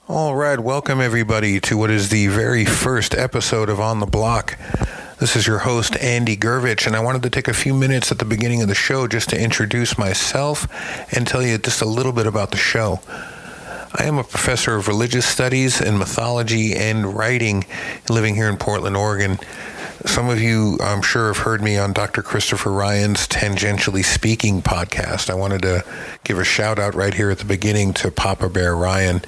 All right, welcome everybody to what is the very first episode of On the Block. This is your host, Andy Gurvich, and I wanted to take a few minutes at the beginning of the show just to introduce myself and tell you just a little bit about the show. I am a professor of religious studies and mythology and writing living here in Portland, Oregon. Some of you, I'm sure, have heard me on Dr. Christopher Ryan's Tangentially Speaking podcast. I wanted to give a shout out right here at the beginning to Papa Bear Ryan.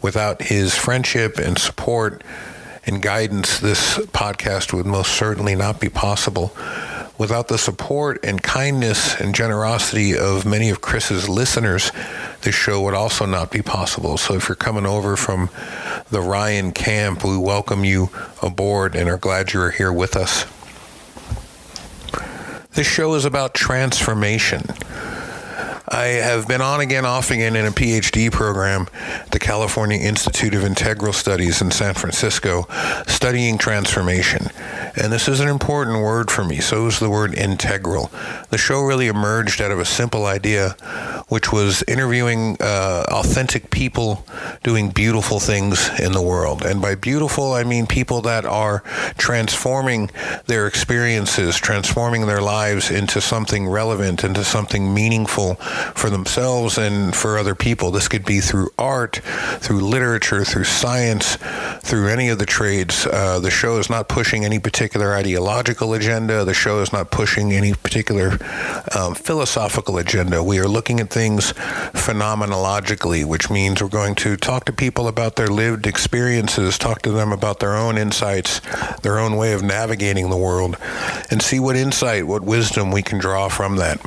Without his friendship and support and guidance, this podcast would most certainly not be possible. Without the support and kindness and generosity of many of Chris's listeners, this show would also not be possible. So if you're coming over from the Ryan camp, we welcome you aboard and are glad you're here with us. This show is about transformation. I have been on again, off again in a PhD program at the California Institute of Integral Studies in San Francisco, studying transformation. And this is an important word for me. So is the word integral. The show really emerged out of a simple idea, which was interviewing authentic people doing beautiful things in the world. And by beautiful, I mean people that are transforming their experiences, transforming their lives into something relevant, into something meaningful for themselves and for other people. This could be through art, through literature, through science, through any of the trades. The show is not pushing any particular ideological agenda. The show is not pushing any particular philosophical agenda. We are looking at things phenomenologically, which means we're going to talk to people about their lived experiences, talk to them about their own insights, their own way of navigating the world, and see what insight, what wisdom we can draw from that.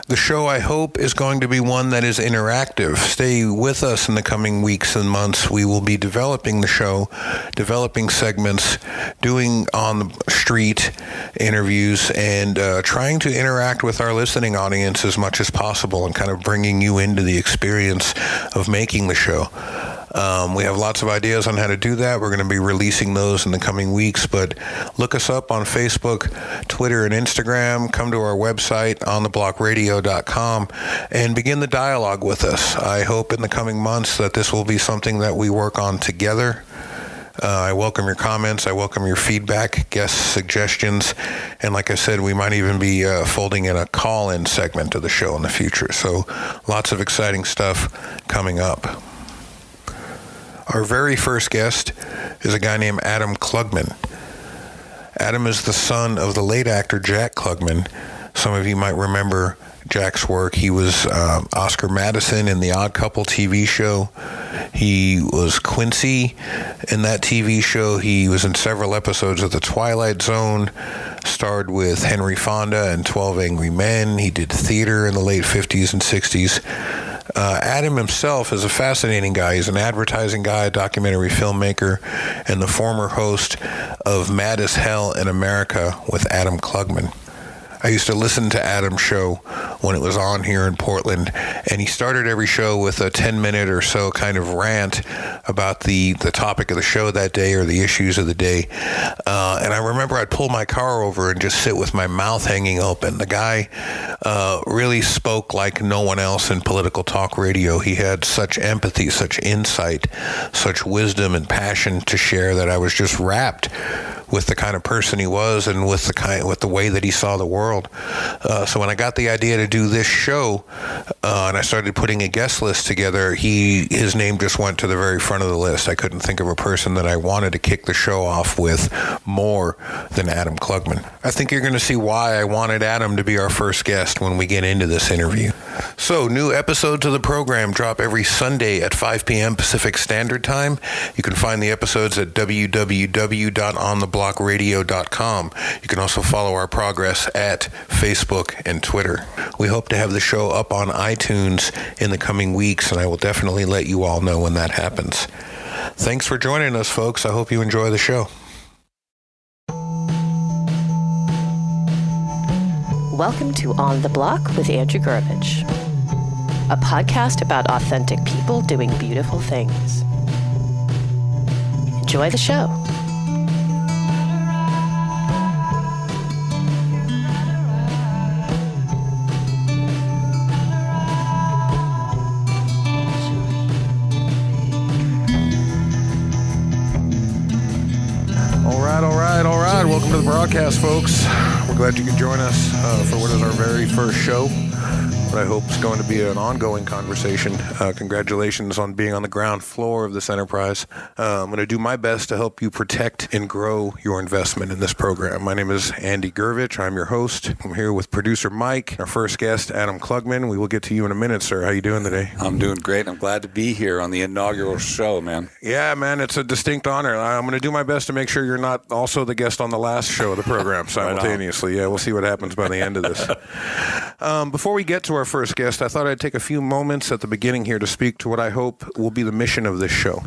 The show, I hope, is going to be one that is interactive. Stay with us in the coming weeks and months. We will be developing the show, developing segments, doing on the street interviews, and trying to interact with our listening audience as much as possible and kind of bringing you into the experience of making the show. We have lots of ideas on how to do that. We're going to be releasing those in the coming weeks, but look us up on Facebook, Twitter, and Instagram. Come to our website, ontheblockradio.com, and begin the dialogue with us. I hope in the coming months that this will be something that we work on together. I welcome your comments. I welcome your feedback, guest suggestions, and like I said, we might even be folding in a call-in segment of the show in the future. So lots of exciting stuff coming up. Our very first guest is a guy named Adam Klugman. Adam is the son of the late actor Jack Klugman. Some of you might remember Jack's work. He was Oscar Madison in the Odd Couple TV show. He was Quincy in that TV show. He was in several episodes of The Twilight Zone, starred with Henry Fonda in 12 Angry Men. He did theater in the late 50s and 60s. Adam himself is a fascinating guy. He's an advertising guy, a documentary filmmaker, and the former host of Mad as Hell in America with Adam Klugman. I used to listen to Adam's show when it was on here in Portland, and he started every show with a 10-minute or so kind of rant about the topic of the show that day or the issues of the day. And I remember I'd pull my car over and just sit with my mouth hanging open. The guy really spoke like no one else in political talk radio. He had such empathy, such insight, such wisdom and passion to share that I was just wrapped with the kind of person he was and with the way that he saw the world. So when I got the idea to do this show and I started putting a guest list together, his name just went to the very front of the list. I couldn't think of a person that I wanted to kick the show off with more than Adam Klugman. I think you're going to see why I wanted Adam to be our first guest when we get into this interview. So new episodes of the program drop every Sunday at 5 p.m. Pacific Standard Time. You can find the episodes at www.ontheblockradio.com. You can also follow our progress at Facebook and Twitter. We hope to have the show up on iTunes in the coming weeks, and I will definitely let you all know when that happens. Thanks for joining us, folks. I hope you enjoy the show. Welcome to On the Block with Andrew Gurvich, a podcast about authentic people doing beautiful things. Enjoy the show. Welcome to the broadcast, folks. We're glad you could join us for what is our very first show, but I hope it's going to be an ongoing conversation. Congratulations on being on the ground floor of this enterprise. I'm going to do my best to help you protect and grow your investment in this program. My name is Andy Gurvich. I'm your host. I'm here with producer Mike, our first guest, Jack Klugman. We will get to you in a minute, sir. How you doing today? I'm doing great. I'm glad to be here on the inaugural show, man. Yeah, man, it's a distinct honor. I'm going to do my best to make sure you're not also the guest on the last show of the program simultaneously. Yeah, we'll see what happens by the end of this. Before we get to our first guest, I thought I'd take a few moments at the beginning here to speak to what I hope will be the mission of this show,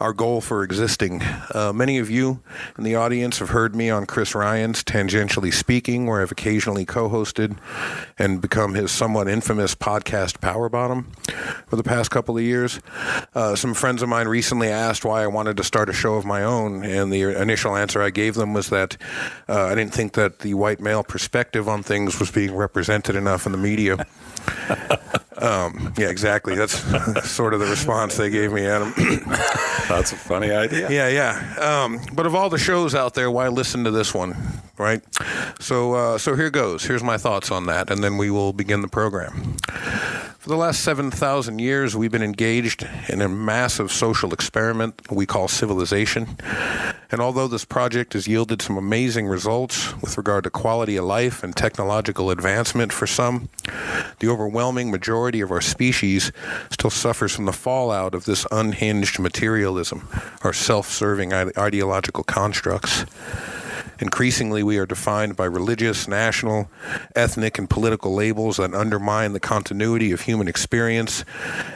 our goal for existing. Many of you in the audience have heard me on Chris Ryan's Tangentially Speaking, where I've occasionally co-hosted and become his somewhat infamous podcast Power Bottom for the past couple of years. Some friends of mine recently asked why I wanted to start a show of my own, and the initial answer I gave them was that I didn't think that the white male perspective on things was being represented enough in the media. Yeah, exactly. That's sort of the response they gave me, Adam. That's a funny idea. Yeah. But of all the shows out there, why listen to this one, right? So here goes. Here's my thoughts on that, and then we will begin the program. For the last 7,000 years, we've been engaged in a massive social experiment we call civilization. And although this project has yielded some amazing results with regard to quality of life and technological advancement for some, the overwhelming majority of our species still suffers from the fallout of this unhinged materialism, our self-serving ideological constructs. Increasingly, we are defined by religious, national, ethnic, and political labels that undermine the continuity of human experience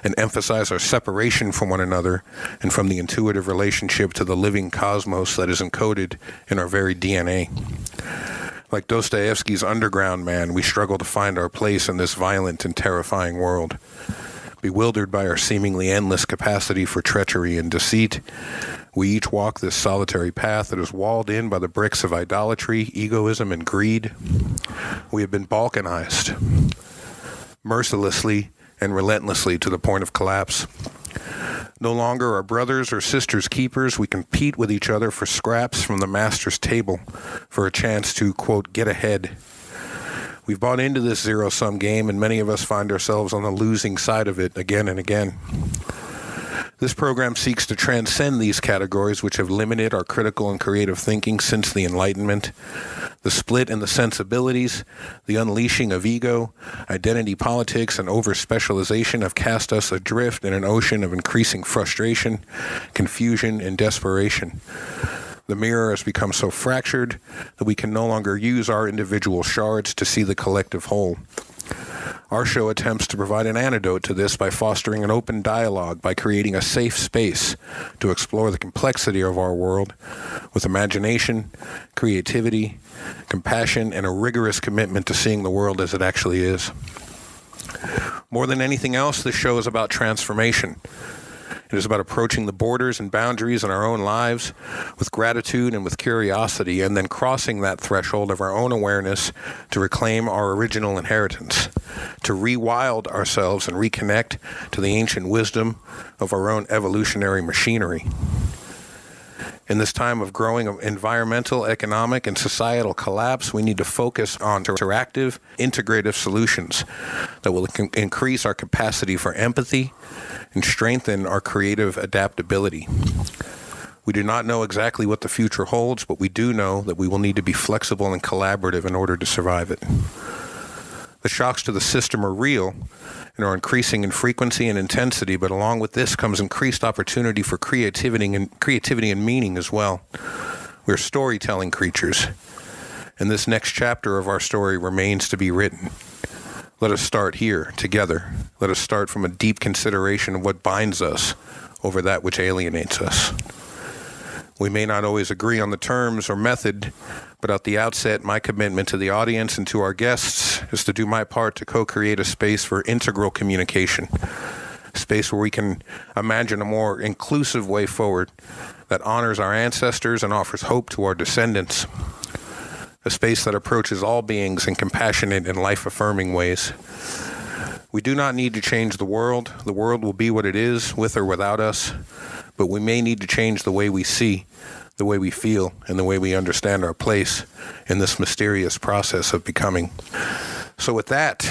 and emphasize our separation from one another and from the intuitive relationship to the living cosmos that is encoded in our very DNA. Like Dostoevsky's Underground Man, we struggle to find our place in this violent and terrifying world. Bewildered by our seemingly endless capacity for treachery and deceit, we each walk this solitary path that is walled in by the bricks of idolatry, egoism, and greed. We have been balkanized, mercilessly and relentlessly to the point of collapse. No longer are brothers or sisters keepers. We compete with each other for scraps from the master's table for a chance to, quote, get ahead. We've bought into this zero-sum game, and many of us find ourselves on the losing side of it again and again. This program seeks to transcend these categories which have limited our critical and creative thinking since the Enlightenment. The split in the sensibilities, the unleashing of ego, identity politics, and over-specialization have cast us adrift in an ocean of increasing frustration, confusion, and desperation. The mirror has become so fractured that we can no longer use our individual shards to see the collective whole. Our show attempts to provide an antidote to this by fostering an open dialogue, by creating a safe space to explore the complexity of our world with imagination, creativity, compassion, and a rigorous commitment to seeing the world as it actually is. More than anything else, this show is about transformation. It is about approaching the borders and boundaries in our own lives with gratitude and with curiosity, and then crossing that threshold of our own awareness to reclaim our original inheritance, to rewild ourselves and reconnect to the ancient wisdom of our own evolutionary machinery. In this time of growing environmental, economic, and societal collapse, we need to focus on interactive, integrative solutions that will increase our capacity for empathy and strengthen our creative adaptability. We do not know exactly what the future holds, but we do know that we will need to be flexible and collaborative in order to survive it. The shocks to the system are real and are increasing in frequency and intensity, but along with this comes increased opportunity for creativity and meaning as well. We're storytelling creatures, and this next chapter of our story remains to be written. Let us start here, together. Let us start from a deep consideration of what binds us over that which alienates us. We may not always agree on the terms or method, but at the outset, my commitment to the audience and to our guests is to do my part to co-create a space for integral communication, a space where we can imagine a more inclusive way forward that honors our ancestors and offers hope to our descendants, a space that approaches all beings in compassionate and life-affirming ways. We do not need to change the world. The world will be what it is, with or without us. But we may need to change the way we see the way we feel, and the way we understand our place in this mysterious process of becoming. So with that,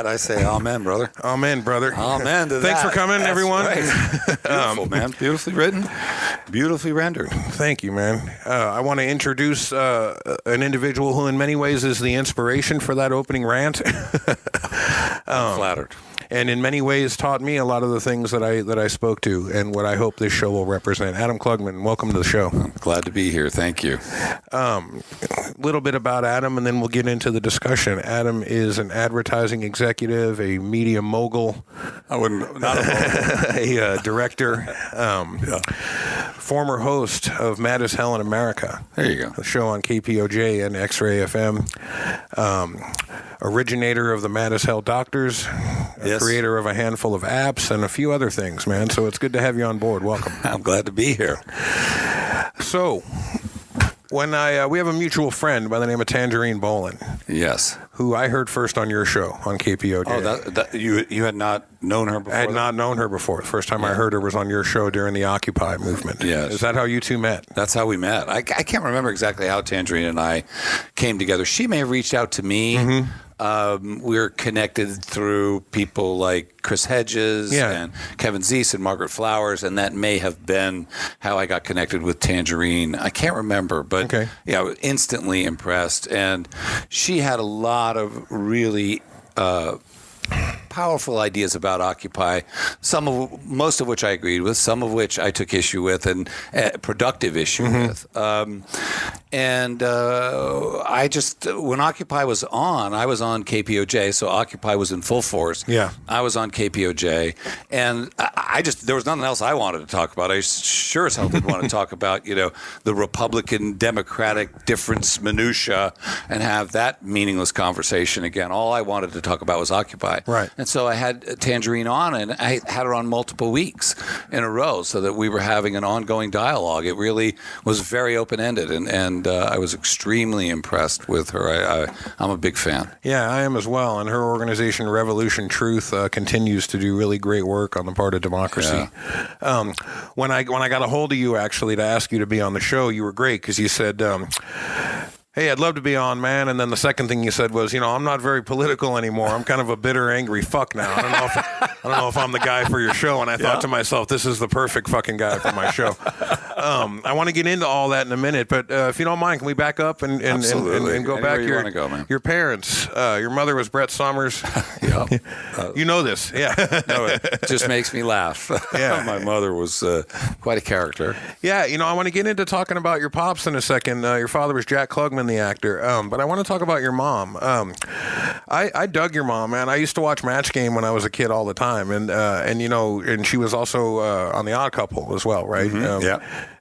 I say amen, brother. Amen, brother. Amen to that. Thanks for coming, That's everyone. Right. Beautiful, man. Beautifully written, beautifully rendered. Thank you, man. I want to introduce an individual who in many ways is the inspiration for that opening rant. I'm flattered. And in many ways taught me a lot of the things that I spoke to and what I hope this show will represent. Adam Klugman, welcome to the show. I'm glad to be here. Thank you. A little bit about Adam, and then we'll get into the discussion. Adam is an advertising executive, a media mogul. I wouldn't, not a mogul. A director, former host of Mad as Hell in America. There you go. The show on KPOJ and X-Ray FM. Originator of the Mad as Hell Doctors. Yes. Creator of a handful of apps and a few other things, man. So it's good to have you on board. Welcome. I'm glad to be here. So, when we have a mutual friend by the name of Tangerine Bolin. Yes. Who I heard first on your show on KPOJ. Oh, you had not known her before? I had not known her before. The first time I heard her was on your show during the Occupy movement. Yes. Is that how you two met? That's how we met. I can't remember exactly how Tangerine and I came together. She may have reached out to me. Mm-hmm. We're connected through people like Chris Hedges and Kevin Zeese and Margaret Flowers, and that may have been how I got connected with Tangerine. I can't remember, but I was instantly impressed. And she had a lot of really powerful ideas about Occupy, most of which I agreed with, some of which I took issue with, and productive issue with. I just, when Occupy was on, I was on KPOJ, so Occupy was in full force. Yeah. I was on KPOJ, and there was nothing else I wanted to talk about. I sure as hell didn't want to talk about, the Republican-Democratic difference minutia and have that meaningless conversation again. All I wanted to talk about was Occupy. Right. And so I had Tangerine on, and I had her on multiple weeks in a row so that we were having an ongoing dialogue. It really was very open-ended, and I was extremely impressed with her. I'm a big fan. Yeah, I am as well. And her organization, Revolution Truth, continues to do really great work on the part of democracy. Yeah. When I got a hold of you, actually, to ask you to be on the show, you were great because you said, hey, I'd love to be on, man. And then the second thing you said was, I'm not very political anymore. I'm kind of a bitter, angry fuck now. I don't know if I'm the guy for your show. And I thought to myself, this is the perfect fucking guy for my show. I want to get into all that in a minute, but if you don't mind, can we back up and go Anywhere back? You want to go, man. Your parents, your mother was Brett Summers. You know this, yeah. No, it just makes me laugh. Yeah. My mother was quite a character. Yeah, I want to get into talking about your pops in a second. Your father was Jack Klugman, the actor, but I want to talk about your mom. I dug your mom, man. I used to watch Match Game when I was a kid all the time, and she was also on The Odd Couple as well, right?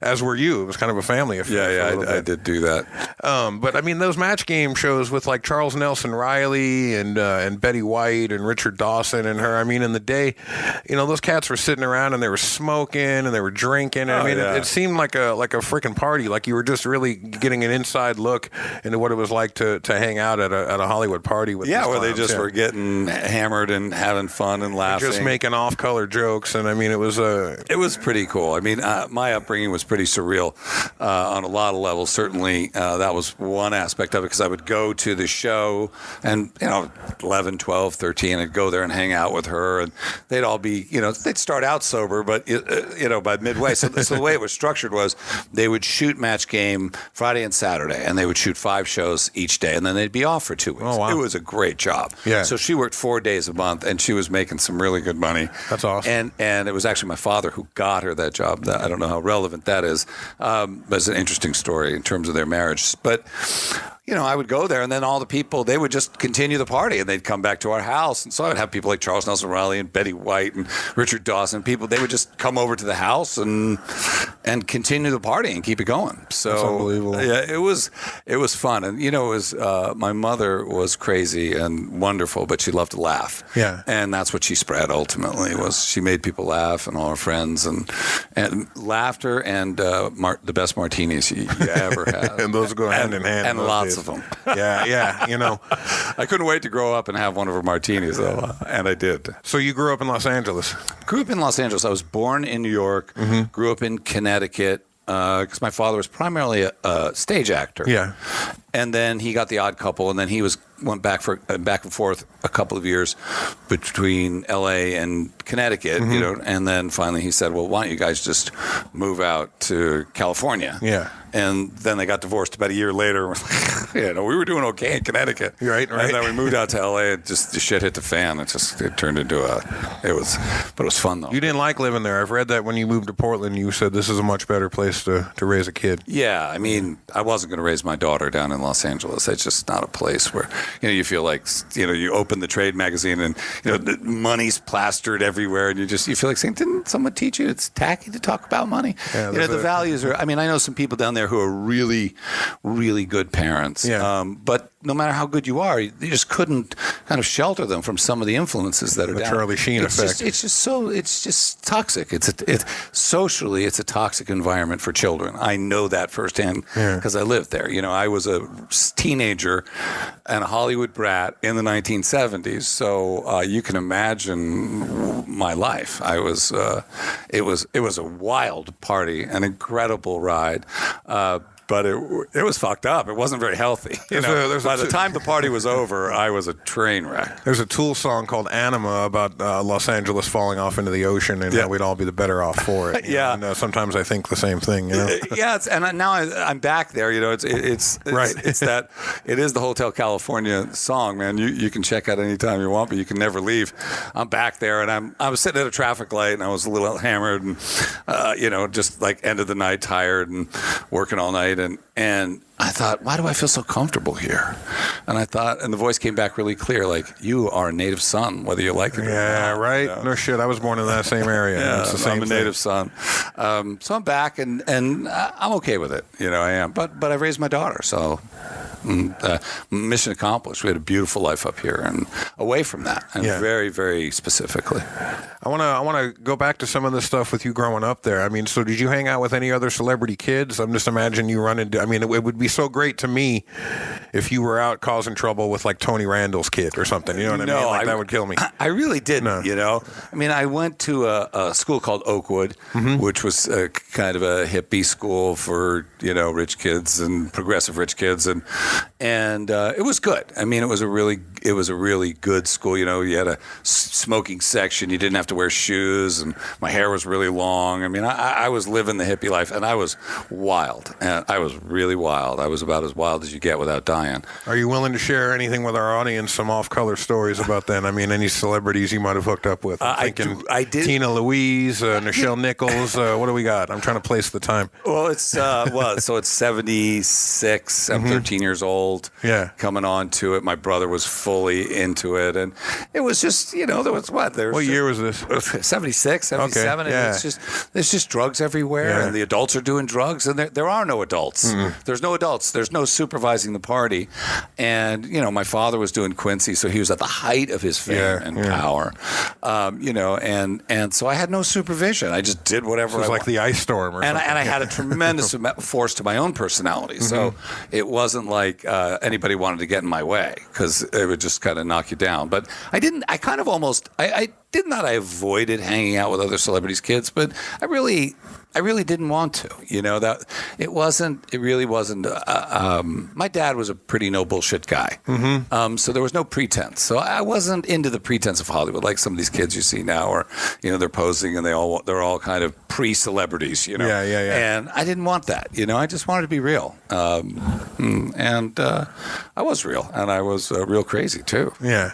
As were you. It was kind of a family affair. Yeah, I did do that. But I mean, those Match Game shows with like Charles Nelson Riley and Betty White and Richard Dawson and her. I mean, in the day, those cats were sitting around and they were smoking and they were drinking. It seemed like a freaking party. Like you were just really getting an inside look into what it was like to hang out at a Hollywood party with these where they clowns. just were getting hammered and having fun and laughing, just making off-color jokes. And I mean, it was pretty cool. I mean, my upbringing was pretty surreal on a lot of levels. Certainly, that was one aspect of it because I would go to the show and 11, 12, 13, I'd go there and hang out with her, and they'd all be they'd start out sober, but by midway. So the way it was structured was they would shoot Match Game Friday and Saturday, and they would shoot 5 shows each day, and then they'd be off for 2 weeks. Oh, wow. It was a great job. Yeah. So she worked 4 days a month, and she was making some really good money. That's awesome. And it was actually my father who got her that job. I don't know how relevant that is, but it's an interesting story in terms of their marriage. But I would go there, and then all the people, they would just continue the party, and they'd come back to our house. And so I would have people like Charles Nelson Riley and Betty White and Richard Dawson. They would just come over to the house and continue the party and keep it going. So that's unbelievable. Yeah, it was fun. And it was my mother was crazy and wonderful, but she loved to laugh. Yeah, and that's what she spread ultimately. Was she made people laugh, and all her friends, and laughter and the best martinis you ever had. And those go hand in hand. And lots of them. Yeah. I couldn't wait to grow up and have one of her martinis, though, and I did. So you grew up in Los Angeles? Grew up in Los Angeles. I was born in New York, grew up in Connecticut, because my father was primarily a stage actor. Yeah. And then he got The Odd Couple, and then he went back and forth a couple of years between L.A. and Connecticut, and then finally he said, well, why don't you guys just move out to California? Yeah. And then they got divorced about a year later. We were doing okay in Connecticut. Right. And then we moved out to L.A. and just the shit hit the fan. It turned into but it was fun though. You didn't like living there. I've read that when you moved to Portland, you said this is a much better place to raise a kid. Yeah, I mean, I wasn't going to raise my daughter down in Los Angeles. It's just not a place where, you feel like, you open the trade magazine and, the money's plastered everywhere and you feel like saying, didn't someone teach you it's tacky to talk about money? Yeah, the values are, I mean, I know some people down there who are really, really good parents. Yeah. But no matter how good you are, you just couldn't kind of shelter them from some of the influences that are the down. Charlie Sheen effect. It's just toxic. Socially, it's a toxic environment for children. I know that firsthand because I lived there. I was a teenager and a Hollywood brat in the 1970s, so you can imagine my life. It was a wild party, an incredible ride. But it was fucked up. It wasn't very healthy. By the time the party was over, I was a train wreck. There's a Tool song called Anima about Los Angeles falling off into the ocean, and we'd all be the better off for it. And, sometimes I think the same thing. And now I'm back there. It's right. It's that it is the Hotel California song, man. You can check out anytime you want, but you can never leave. I'm back there, and I was sitting at a traffic light, and I was a little hammered, and just like end of the night, tired, and working all night. And I thought, why do I feel so comfortable here? And I thought, and the voice came back really clear, like, you are a native son, whether you like it or not. Yeah, right? No shit, I was born in that same area. It's the same I'm a native son. So I'm back, and I'm okay with it. I am. But I raised my daughter, so mission accomplished. We had a beautiful life up here and away from that, and very, very specifically. I want to go back to some of the stuff with you growing up there. I mean, so did you hang out with any other celebrity kids? I'm just imagining you run into. I mean, it would be so great to me if you were out causing trouble with like Tony Randall's kid or something. You know what I mean? Like that would kill me. I really didn't. I mean, I went to a school called Oakwood, which was kind of a hippie school for rich kids and progressive rich kids, and it was good. I mean, it was a really good school. You had a smoking section. You didn't have to wear shoes, and my hair was really long. I mean, I was living the hippie life, and I was wild. And I was really wild. I was about as wild as you get without dying. Are you willing to share anything with our audience, some off-color stories about then? I mean, any celebrities you might have hooked up with? I did. Tina Louise, Nichelle Nichols. What do we got? I'm trying to place the time. Well, it's 76. I'm 13 years old. Yeah. Coming on to it. My brother was fully into it, and it was just there was what year was this? 76, 77. Okay. Yeah. And there's just drugs everywhere, and the adults are doing drugs, and there are no adults. Mm-hmm. There's no adults. There's no supervising the party, and my father was doing Quincy, so he was at the height of his fame and power, and so I had no supervision. I just did whatever. It was like the ice storm, and I had a tremendous force to my own personality, so it wasn't like anybody wanted to get in my way because it would just kind of knock you down. But I didn't. I kind of almost. I did not. I avoided hanging out with other celebrities' kids, but I really didn't want to. That it really wasn't. My dad was a pretty no bullshit guy, so there was no pretense. So I wasn't into the pretense of Hollywood like some of these kids you see now, or they're posing and they're all kind of pre-celebrities. Yeah. And I didn't want that. I just wanted to be real, and I was real, and I was real crazy too. Yeah.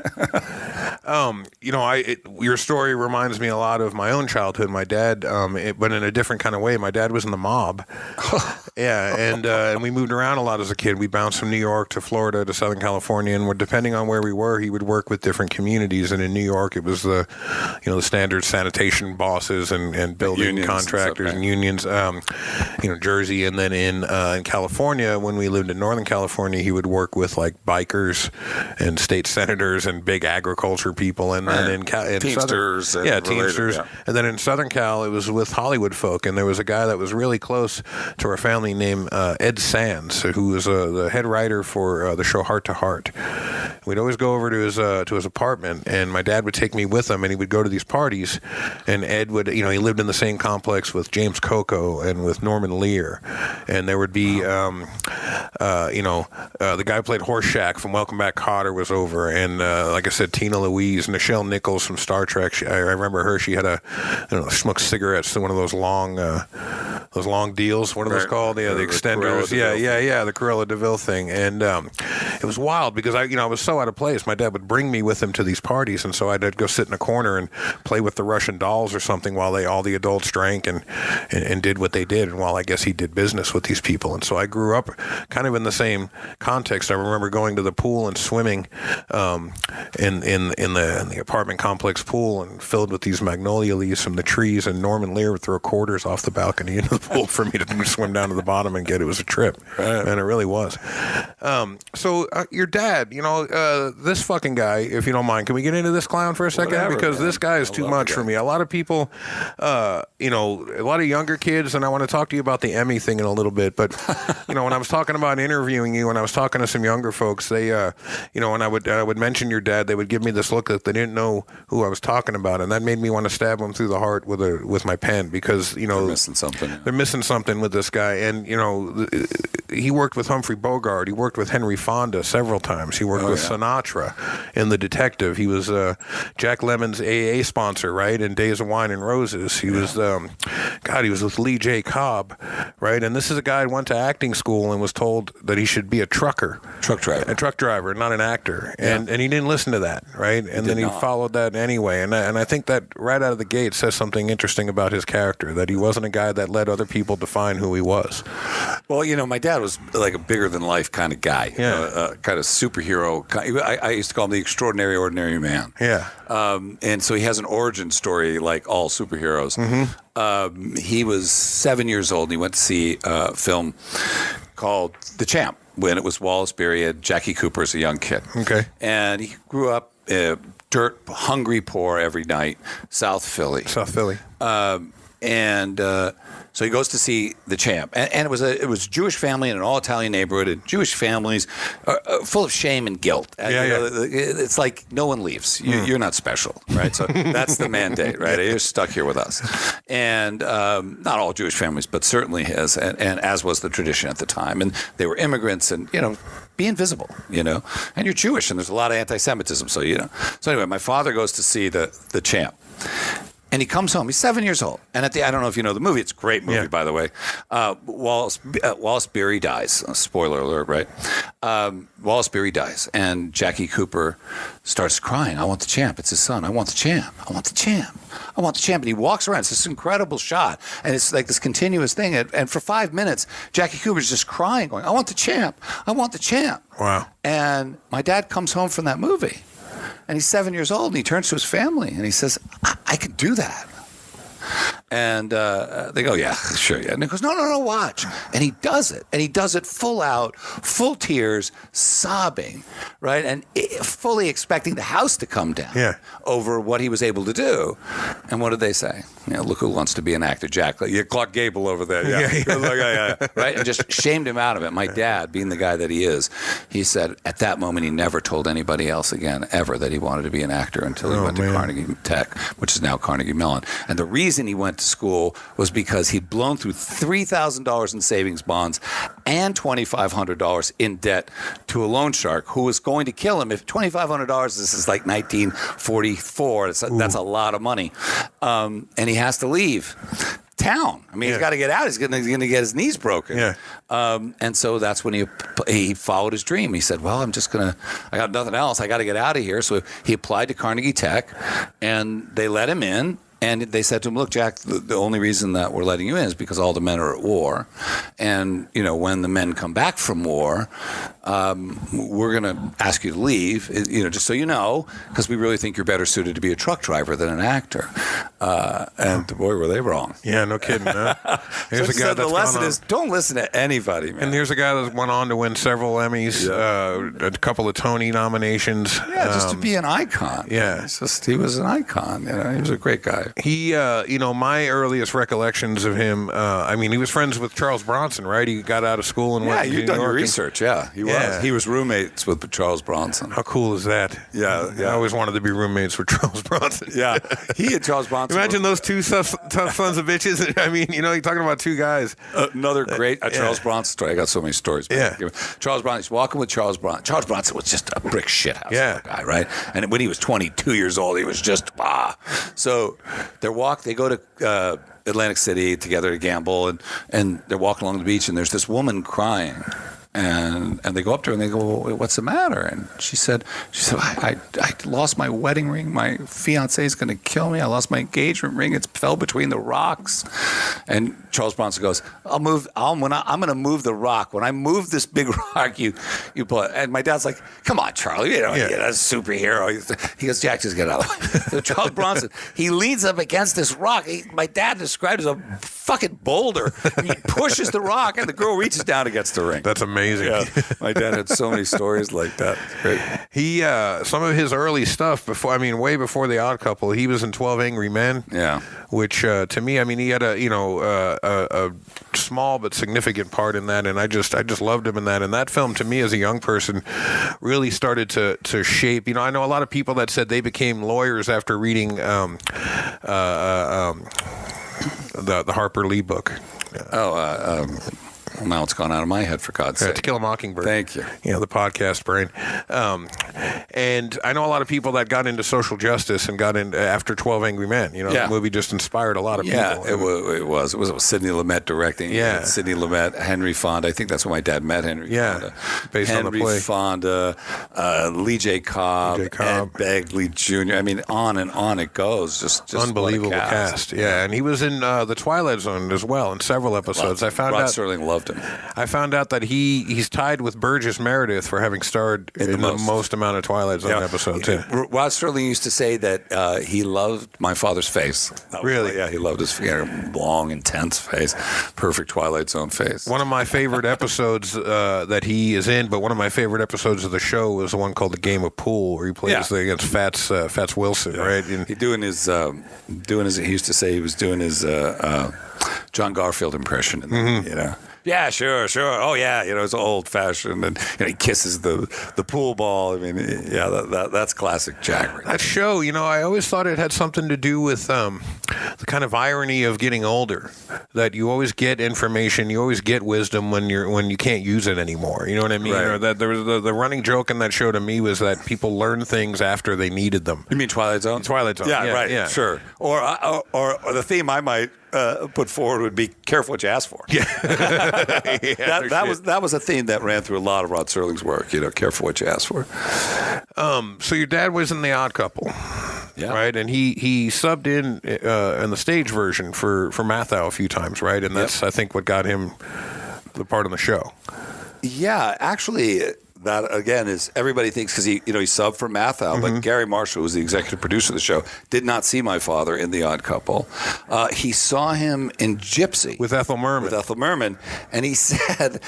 Your story reminds me a lot of my own childhood. My dad, but in a different kind of way. My dad was in the mob. And we moved around a lot as a kid. We bounced from New York to Florida to Southern California, and depending on where we were, he would work with different communities. And in New York, it was the standard sanitation bosses and building unions contractors and unions. Jersey, and then in California, when we lived in Northern California, he would work with like bikers and state senators and big agriculture people, and then in Teamsters. Teamsters. Yeah. And then in Southern Cal, it was with Hollywood folk, and there was a guy that was really close to our family named Ed Sands, who was the head writer for the show Heart to Heart. We'd always go over to his apartment, and my dad would take me with him, and he would go to these parties, and Ed would, he lived in the same complex with James Coco and with Norman Lear, and there would be, the guy who played Horseshack from Welcome Back, Kotter was over, and like I said, Tina Louise, Nichelle Nichols from Star Trek. I remember her. She had smoked cigarettes to one of those long deals. What are those called? Yeah, the extenders. The Cruella de Vil thing, and it was wild because I was so out of place. My dad would bring me with him to these parties, and so I'd go sit in a corner and play with the Russian dolls or something while all the adults drank and did what they did, and while I guess he did business with these people. And so I grew up kind of in the same context. I remember going to the pool and swimming in the apartment complex pool, and filled with these magnolia leaves from the trees, and Norman Lear would throw quarters off the balcony into the pool for me to swim down to the bottom and get. It was a trip, right. And it really was. So your dad, this fucking guy, if you don't mind, can we get into this clown for a second? Whatever, because man. This guy is too much for me. A lot of people, a lot of younger kids, and I want to talk to you about the Emmy thing in a little bit, but, when I was talking about interviewing you, and I was talking to some younger folks, they, when I would mention your dad, they would give me this look that they didn't know who I was talking about, and that made me want to stab them through the heart with my pen, because, they're missing something. They're missing something with this guy, and, he worked with Humphrey Bogart, he worked with Henry Fonda several times, he worked with Sinatra in The Detective, he was Jack Lemmon's AA sponsor, right, in Days of Wine and Roses, he was, he was with Lee J. Cobb, right, and this is a guy who went to acting school and was told that he should be a truck driver, not an actor, and he didn't listen to that, right, and then he followed that anyway, and I think that right out of the gate says something interesting about his character, that he wasn't a guy that let other people define who he was. Well, my dad was like a bigger than life kind of guy, kind of superhero. I used to call him the extraordinary ordinary man. Yeah. And so he has an origin story like all superheroes. Mm-hmm. He was 7 years old and he went to see a film called The Champ when it was Wallace Beery and Jackie Cooper as a young kid. Okay. And he grew up dirt hungry, poor every night, South Philly. So he goes to see The Champ, and it was a Jewish family in an all Italian neighborhood, and Jewish families are full of shame and guilt. It's like no one leaves. You're not special, right? So that's the mandate, right? You're stuck here with us, and not all Jewish families, but certainly his, and as was the tradition at the time. And they were immigrants, and be invisible, and you're Jewish, and there's a lot of anti-Semitism, so So anyway, my father goes to see the Champ. And he comes home. He's 7 years old. And I don't know if you know the movie. It's a great movie, by the way. Wallace Beery dies. Spoiler alert, right? Wallace Beery dies. And Jackie Cooper starts crying. I want the champ. It's his son. I want the champ. I want the champ. I want the champ. And he walks around. It's this incredible shot. And it's like this continuous thing. And for 5 minutes, Jackie Cooper's just crying, going, I want the champ. I want the champ. Wow. And my dad comes home from that movie. And he's 7 years old, and he turns to his family, and he says, I could do that. And they go, yeah, sure, yeah. And he goes, no, watch. And he does it. And he does it full out, full tears, sobbing, right? And fully expecting the house to come down over what he was able to do. And what did they say? Look who wants to be an actor, Jack. Clark Gable over there. Yeah. Right? And just shamed him out of it. My dad, being the guy that he is, he said at that moment he never told anybody else again, ever, that he wanted to be an actor until he went to Carnegie Tech, which is now Carnegie Mellon. And the reason he went to school was because he'd blown through $3,000 in savings bonds and $2,500 in debt to a loan shark who was going to kill him. If $2,500, this is like 1944, that's a lot of money. And he has to leave town. I mean, he's got to get out. He's going to get his knees broken. Yeah. And so that's when he followed his dream. He said, well, I got nothing else. I got to get out of here. So he applied to Carnegie Tech, and they let him in. And they said to him, look, Jack, the only reason that we're letting you in is because all the men are at war. And, when the men come back from war, we're going to ask you to leave, just so you know, because we really think you're better suited to be a truck driver than an actor. And boy, were they wrong. Yeah, no kidding. Huh? Here's a guy so the that's lesson is don't listen to anybody, man. And here's a guy that went on to win several Emmys, a couple of Tony nominations. Yeah, just to be an icon. Yeah. He was an icon. He was a great guy. He, my earliest recollections of him, he was friends with Charles Bronson, right? He got out of school and went to New York. Yeah, you've done your research. Yeah, he was. He was roommates with Charles Bronson. How cool is that? Yeah. I always wanted to be roommates with Charles Bronson. Yeah, he and Charles Bronson. Imagine those two tough sons of bitches. You're talking about two guys. Another great Charles Bronson story. I got so many stories. Yeah. Charles Bronson. He's walking with Charles Bronson. Charles Bronson was just a brick shithouse guy, right? And when he was 22 years old, he was just So they go to Atlantic City together to gamble, and they're walking along the beach, and there's this woman crying. And they go up to her and they go, well, what's the matter? And she said, I lost my wedding ring. My fiance is going to kill me. I lost my engagement ring. It fell between the rocks. And Charles Bronson goes, I'm going to move the rock. When I move this big rock, you pull it. And my dad's like, come on, Charlie, you're a superhero. He goes, Jack, just get out of the way. So Charles Bronson, he leans up against this rock. My dad described it as a fucking boulder. And he pushes the rock, and the girl reaches down and gets the ring. That's amazing. Yeah, my dad had so many stories like that. Great. He, some of his early stuff way before The Odd Couple, he was in 12 Angry Men. Yeah. Which to me, he had a small but significant part in that, and I just loved him in that. And that film, to me, as a young person, really started to shape. I know a lot of people that said they became lawyers after reading the Harper Lee book. Now it's gone out of my head, for God's sake. To Kill a Mockingbird. Thank you. The podcast brain. And I know a lot of people that got into social justice and got in after 12 Angry Men. The movie just inspired a lot of people. Yeah, it was Sidney Lumet directing. Yeah. Sidney Lumet, Henry Fonda. I think that's when my dad met Henry Fonda. Based on the play. Henry Fonda, Lee J. Cobb, Ed Begley Jr. On and on it goes. Just unbelievable cast. Yeah, and he was in The Twilight Zone as well in several episodes. Rod Serling loved him. I found out that he's tied with Burgess Meredith for having starred in the most amount of Twilight Zone episodes. Yeah. Rod Serling used to say that he loved my father's face. Really? Yeah, he loved his long, intense face. Perfect Twilight Zone face. One of my favorite episodes that he is in, but one of my favorite episodes of the show was the one called The Game of Pool, where he plays against Fats Wilson, right? And he he used to say he was doing his John Garfield impression. Yeah, sure. Oh, yeah. It's old fashioned, and he kisses the pool ball. That's classic Jack. Right? That show, I always thought it had something to do with the kind of irony of getting older. That you always get information, you always get wisdom when you can't use it anymore. You know what I mean? Right. Or that there was the running joke in that show to me was that people learn things after they needed them. You mean Twilight Zone? Twilight Zone. Yeah, right. Yeah. Sure. Or the theme I might put forward would be careful what you ask for. Yeah. that was a theme that ran through a lot of Rod Serling's work. Careful what you ask for. So your dad was in The Odd Couple. Yeah. Right, and he subbed in the stage version for Matthau a few times, right? And that's I think what got him the part on the show. Yeah, actually, that again is everybody thinks because he subbed for Matthau, but Gary Marshall, who was the executive producer of the show, did not see my father in The Odd Couple. He saw him in Gypsy with Ethel Merman, and he said,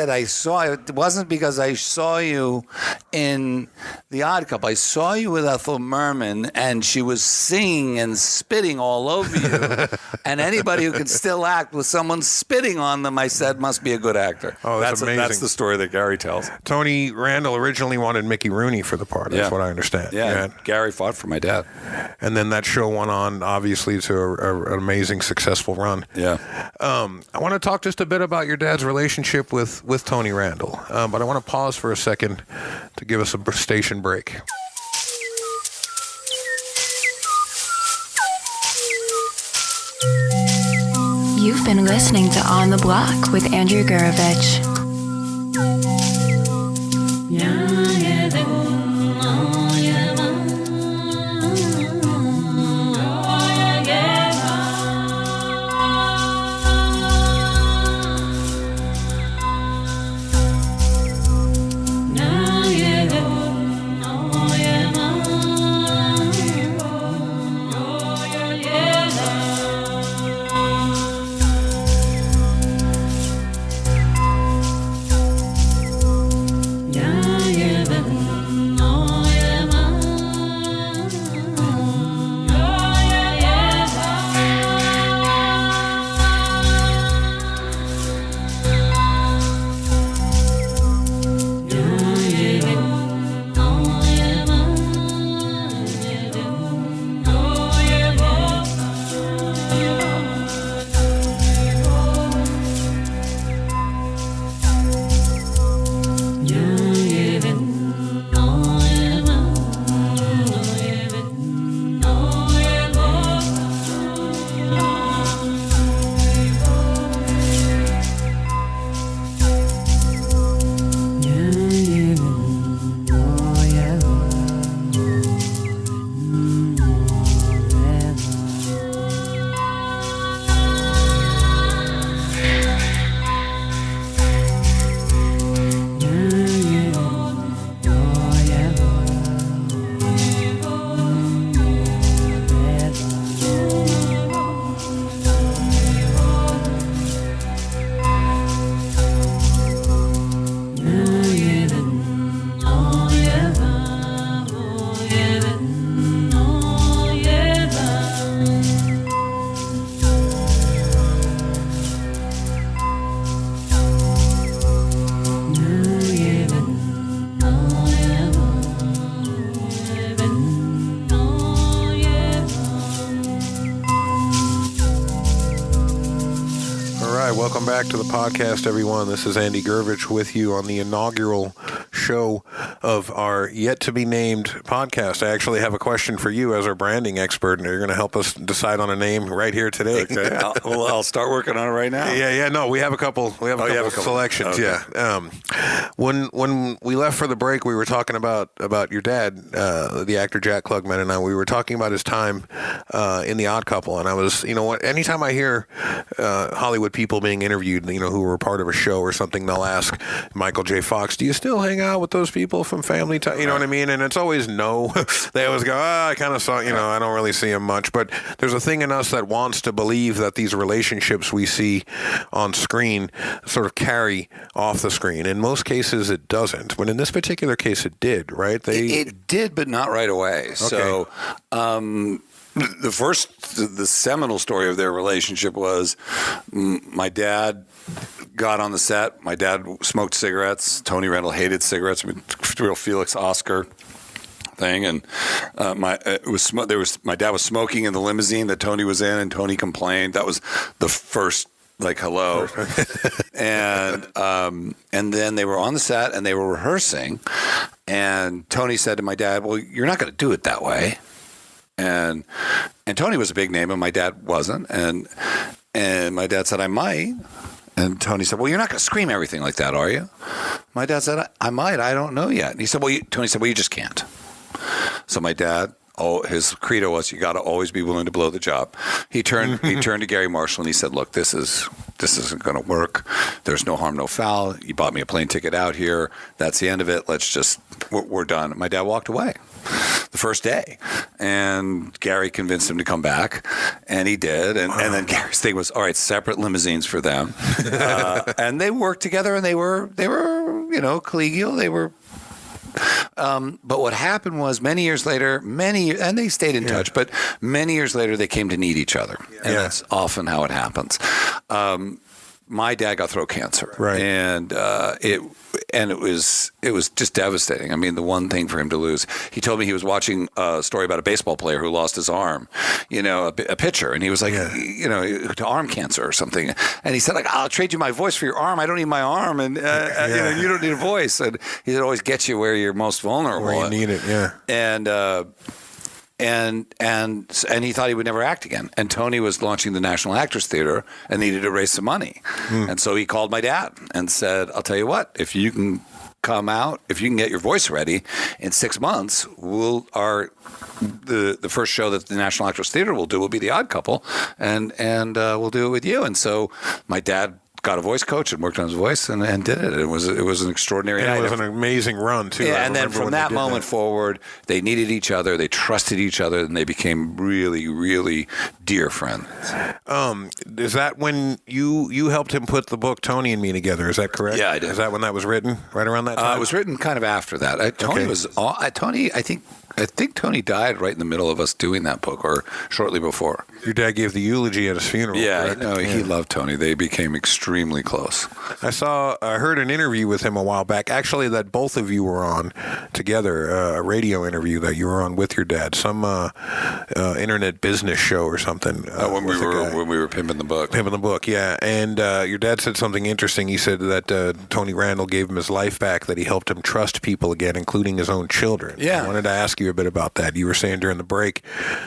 I saw you. It wasn't because I saw you in The Odd Couple. I saw you with Ethel Merman, and she was singing and spitting all over you. And anybody who can still act with someone spitting on them, I said, must be a good actor. Oh, that's amazing. That's the story that Gary tells. Tony Randall originally wanted Mickey Rooney for the part. That's what I understand. Yeah. Gary fought for my dad. And then that show went on, obviously, to an amazing, successful run. Yeah. I want to talk just a bit about your dad's relationship with Tony Randall. But I want to pause for a second to give us a station break. You've been listening to On the Block with Andrew Gurovich. Welcome back to the podcast, everyone. This is Andy Gurvich with you on the inaugural show of our yet-to-be-named podcast. I actually have a question for you as our branding expert, and you're going to help us decide on a name right here today. Okay, I'll start working on it right now. No, we have a couple. We have a couple selections. Okay. Yeah. When we left for the break, we were talking about your dad, the actor Jack Klugman, and I. We were talking about his time in The Odd Couple, and I was, anytime I hear Hollywood people being interviewed, who were part of a show or something, they'll ask Michael J. Fox, "Do you still hang out with those people from Family Time?" You know what I mean? And it's always no. They always go, I kind of saw, I don't really see him much. But there's a thing in us that wants to believe that these relationships we see on screen sort of carry off the screen. In most cases, it doesn't. But in this particular case, it did, right? It did, but not right away. Okay. So the seminal story of their relationship was my dad got on the set. My dad smoked cigarettes. Tony Randall hated cigarettes. Real Felix Oscar thing, and my dad was smoking in the limousine that Tony was in, and Tony complained. That was the first hello. And then they were on the set and they were rehearsing, and Tony said to my dad, "Well, you're not going to do it that way." And Tony was a big name, and my dad wasn't. And my dad said, "I might." And Tony said, "Well, you're not going to scream everything like that, are you?" My dad said, "I might. I don't know yet." And he said, Tony said, "Well, you just can't." So my dad, his credo was, you got to always be willing to blow the job. He turned to Gary Marshall and he said, "Look, this isn't going to work. There's no harm, no foul. You bought me a plane ticket out here. That's the end of it. We're done." My dad walked away the first day, and Gary convinced him to come back, and he did. And then Gary's thing was, all right, separate limousines for them, and they worked together, and they were collegial. They were. But what happened was many years later, and they stayed in touch, but many years later they came to need each other. And that's often how it happens. My dad got throat cancer, right? And it was just devastating. I mean, the one thing for him to lose. He told me he was watching a story about a baseball player who lost his arm, a pitcher, and he was like, to arm cancer or something. And he said, "I'll trade you my voice for your arm. I don't need my arm, and you don't need a voice." And he said, "Always gets you where you're most vulnerable, where you need it." Yeah. And he thought he would never act again. And Tony was launching the National Actors Theater and needed to raise some money. And so he called my dad and said, "I'll tell you what, if you can come out, if you can get your voice ready in 6 months, the first show that the National Actors Theater will do will be The Odd Couple, and we'll do it with you." And so my dad got a voice coach and worked on his voice and did it. It was an extraordinary night. It was an amazing run too. Yeah, and then from that moment forward, they needed each other, they trusted each other, and they became really, really dear friends. Is that when you helped him put the book Tony and Me together? Is that correct? Yeah, I did. Is that when that was written? Right around that time? It was written kind of after that. Tony, I think Tony died right in the middle of us doing that book, or shortly before. Your dad gave the eulogy at his funeral. Yeah, he loved Tony. They became extremely close. I heard an interview with him a while back, actually, that both of you were on together, a radio interview that you were on with your dad, some internet business show or something. When we were pimping the book. Pimping the book, yeah. And your dad said something interesting. He said that Tony Randall gave him his life back, that he helped him trust people again, including his own children. Yeah. I wanted to ask you a bit about that. You were saying during the break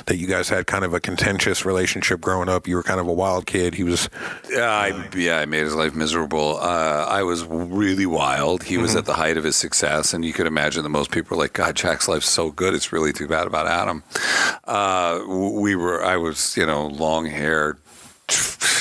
that you guys had kind of a contentious relationship growing up. You were kind of a wild kid. He was... I made his life miserable. I was really wild. He was at the height of his success, and you could imagine that most people were like, "God, Jack's life's so good. It's really too bad about Adam." I was, long-haired,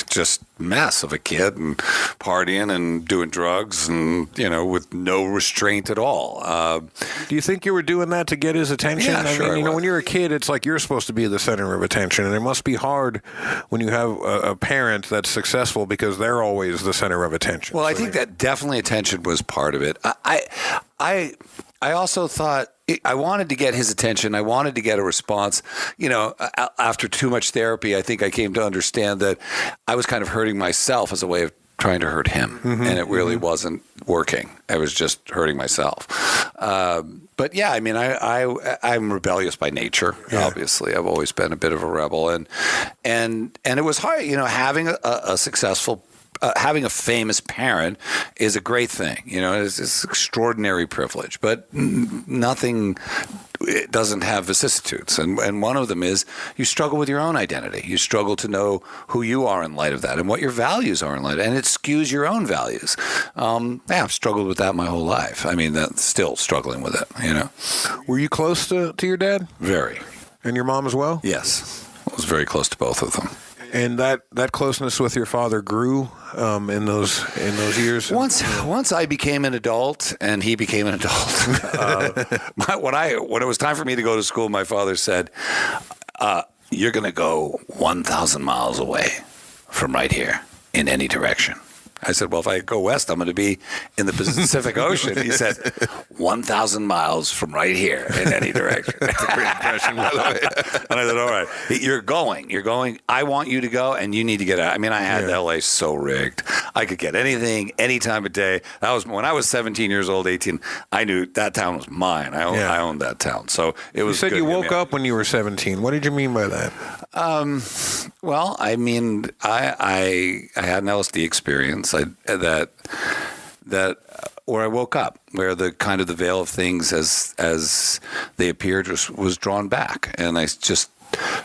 just mess of a kid, and partying and doing drugs, and with no restraint at all. Do you think you were doing that to get his attention? Yeah, sure. I mean, when you're a kid, it's like you're supposed to be the center of attention, and it must be hard when you have a parent that's successful because they're always the center of attention. Well, I think that definitely attention was part of it. I also thought I wanted to get his attention. I wanted to get a response. After too much therapy, I think I came to understand that I was kind of hurting myself as a way of trying to hurt him, and it really wasn't working. I was just hurting myself. But yeah, I mean, I'm rebellious by nature. Yeah. Obviously, I've always been a bit of a rebel, and it was hard, having a successful having a famous parent is a great thing. It's extraordinary privilege, but nothing. It doesn't have vicissitudes, and one of them is you struggle with your own identity. You struggle to know who you are in light of that and what your values are in light of that, and it skews your own values. I've struggled with that my whole life. I mean, that's still struggling with it. Were you close to your dad? Very. And your mom as well? Yes, I was very close to both of them. And that closeness with your father grew in those years. Once I became an adult and he became an adult, when it was time for me to go to school, my father said, "You're going to go 1,000 miles away from right here in any direction." I said, "Well, if I go west, I'm going to be in the Pacific Ocean." He said, 1,000 miles from right here in any direction. That's a great impression, by the way. And I said, "All right, you're going. I want you to go, and you need to get out." I mean, I had L.A. so rigged. I could get anything, any time of day. That was when I was 17 years old, 18. I knew that town was mine. I owned that town. So it was. You said good. you woke up when you were 17. What did you mean by that? Well, I mean, I had an LSD experience. That where I woke up, where the kind of the veil of things as they appeared was drawn back, and I just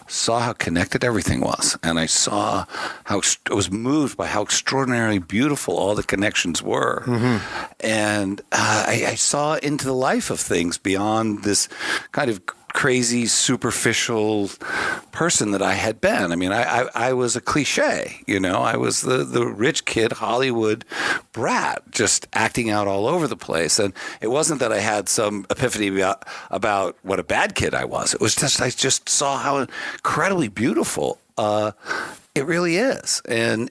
saw how connected everything was, and I saw how I was moved by how extraordinarily beautiful all the connections were, and I saw into the life of things beyond this kind of crazy, superficial person that I had been. I mean, I was a cliche, I was the rich kid, Hollywood brat, just acting out all over the place. And it wasn't that I had some epiphany about what a bad kid I was. It was just, I just saw how incredibly beautiful it really is. And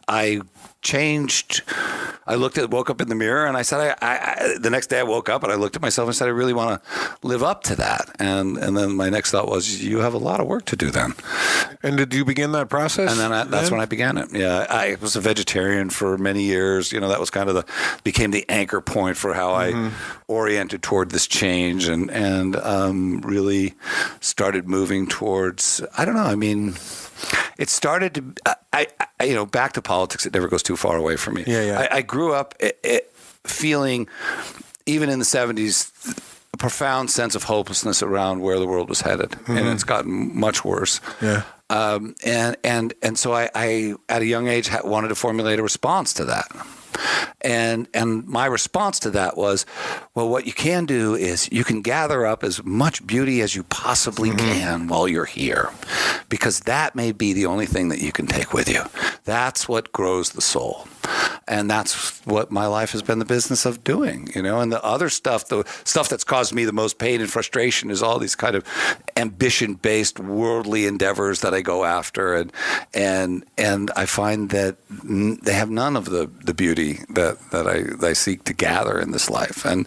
I changed. I woke up in the mirror, and I said, the next day I woke up and I looked at myself and said, I really want to live up to that. And then my next thought was, you have a lot of work to do then. And did you begin that process? And then that's when I began it. Yeah, I was a vegetarian for many years. That was kind of became the anchor point for how I oriented toward this change, and really started moving towards, I don't know, I mean, it started to, back to politics, it never goes too far away from me. Yeah. I grew up feeling, even in the 70s, a profound sense of hopelessness around where the world was headed. And it's gotten much worse. Yeah. And so I, at a young age, wanted to formulate a response to that. And my response to that was, well, what you can do is you can gather up as much beauty as you possibly can while you're here, because that may be the only thing that you can take with you. That's what grows the soul. And that's what my life has been the business of doing, and the other stuff, the stuff that's caused me the most pain and frustration is all these kind of ambition-based worldly endeavors that I go after. And I find that they have none of the beauty that I seek to gather in this life. And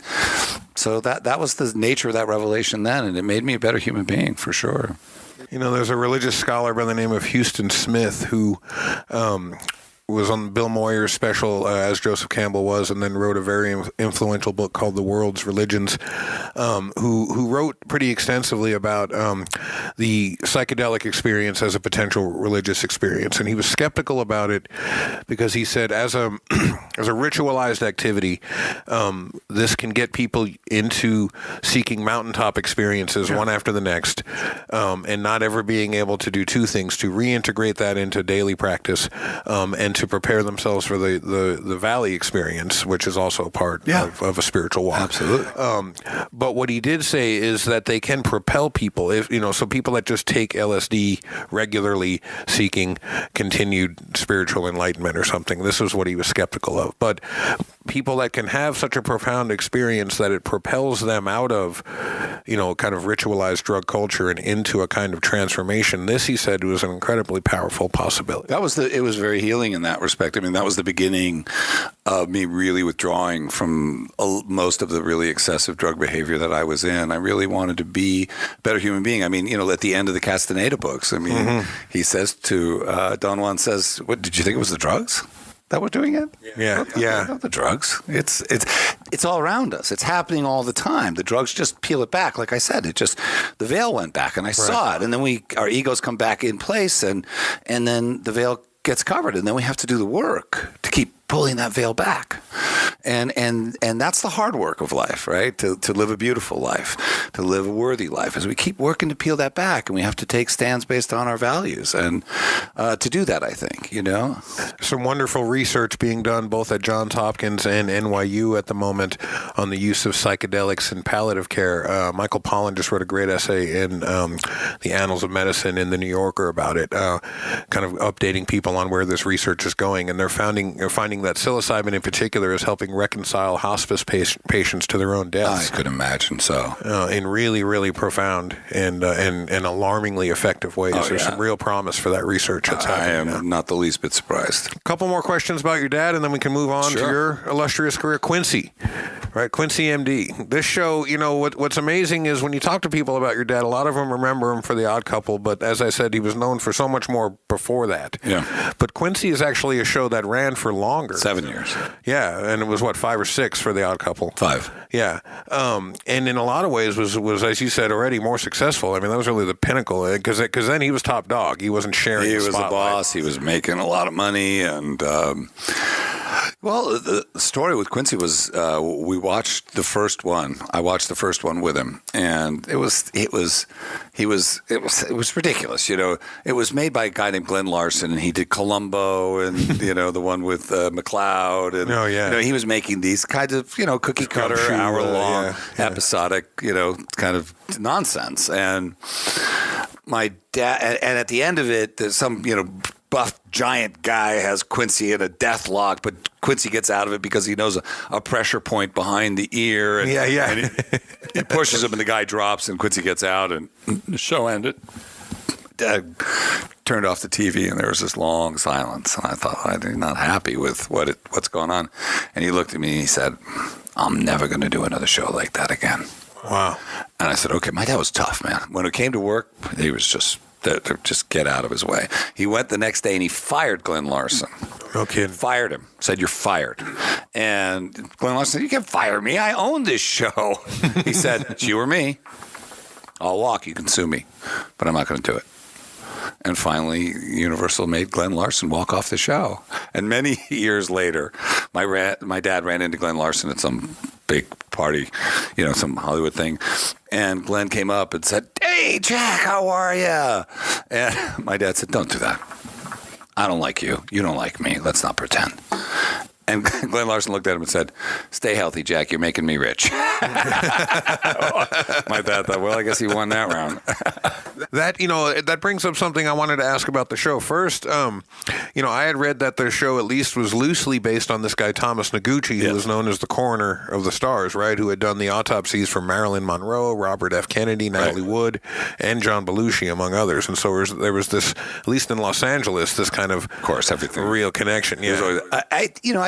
so that was the nature of that revelation then, and it made me a better human being for sure. There's a religious scholar by the name of Houston Smith who was on Bill Moyer's special as Joseph Campbell was, and then wrote a very influential book called The World's Religions, who wrote pretty extensively about the psychedelic experience as a potential religious experience. And he was skeptical about it because he said, as a ritualized activity, this can get people into seeking mountaintop experiences one after the next, and not ever being able to do two things: to reintegrate that into daily practice, and to prepare themselves for the valley experience, which is also a part of a spiritual walk. Absolutely. But what he did say is that they can propel people, so people that just take LSD regularly seeking continued spiritual enlightenment or something. This is what he was skeptical of. But people that can have such a profound experience that it propels them out of, kind of ritualized drug culture and into a kind of transformation. This, he said, was an incredibly powerful possibility. It was very healing in that respect. I mean, that was the beginning of me really withdrawing from most of the really excessive drug behavior that I was in. I really wanted to be a better human being. I mean, at the end of the Castaneda books, I mean, he says to, Don Juan says, "What, did you think it was the drugs that were doing it?" Not the drugs. It's all around us. It's happening all the time. The drugs just peel it back. Like I said, the veil went back, and I saw it, and then our egos come back in place, and then the veil gets covered, and then we have to do the work to keep pulling that veil back. And that's the hard work of life, right? To live a beautiful life, to live a worthy life, as we keep working to peel that back, and we have to take stands based on our values. And to do that, I think, Some wonderful research being done both at Johns Hopkins and NYU at the moment on the use of psychedelics in palliative care. Michael Pollan just wrote a great essay in the Annals of Medicine in the New Yorker about it, kind of updating people on where this research is going. And they're finding that psilocybin in particular is helping reconcile hospice patients to their own deaths. I could imagine so. In really, really profound and alarmingly effective ways. There's some real promise for that research that's happening. I am not the least bit surprised. A couple more questions about your dad, and then we can move on to your illustrious career. Quincy, right? Quincy MD. This show, what's amazing is when you talk to people about your dad, a lot of them remember him for The Odd Couple, but as I said, he was known for so much more before that. Yeah. But Quincy is actually a show that ran for longer. 7 years. Yeah, and it was 5 or 6 for The Odd Couple. 5. Yeah, and in a lot of ways was as you said already more successful. I mean, that was really the pinnacle because then he was top dog. He wasn't sharing. He the was the boss. He was making a lot of money, and the story with Quincy was we watched the first one. I watched the first one with him, and it was ridiculous. It was made by a guy named Glenn Larson, and he did Columbo, and the one with McLeod, and he was making these kinds of cookie cutter hour-long episodic kind of nonsense. And my dad, and at the end of it, there's some buff giant guy has Quincy in a death lock, but Quincy gets out of it because he knows a pressure point behind the ear. And, and he pushes him, and the guy drops, and Quincy gets out, and the show ended. Dad turned off the TV, and there was this long silence. And I thought, I'm not happy with what's going on. And he looked at me and he said, I'm never going to do another show like that again. Wow. And I said, okay, my dad was tough, man. When it came to work, he was just get out of his way. He went the next day and he fired Glenn Larson. No kidding. Fired him. Said, you're fired. And Glenn Larson said, you can't fire me. I own this show. He said, it's you or me. I'll walk. You can sue me. But I'm not going to do it. And finally, Universal made Glenn Larson walk off the show. And many years later, my dad ran into Glenn Larson at some big party, some Hollywood thing. And Glenn came up and said, hey, Jack, how are you? And my dad said, don't do that. I don't like you. You don't like me. Let's not pretend. And Glenn Larson looked at him and said, stay healthy, Jack. You're making me rich. My dad thought, well, I guess he won that round. That brings up something I wanted to ask about the show. First, I had read that the show at least was loosely based on this guy, Thomas Noguchi, who was known as the coroner of the stars, right? Who had done the autopsies for Marilyn Monroe, Robert F. Kennedy, Natalie Wood, and John Belushi, among others. And so there was this, at least in Los Angeles, this kind of course, everything. Real connection. Yeah.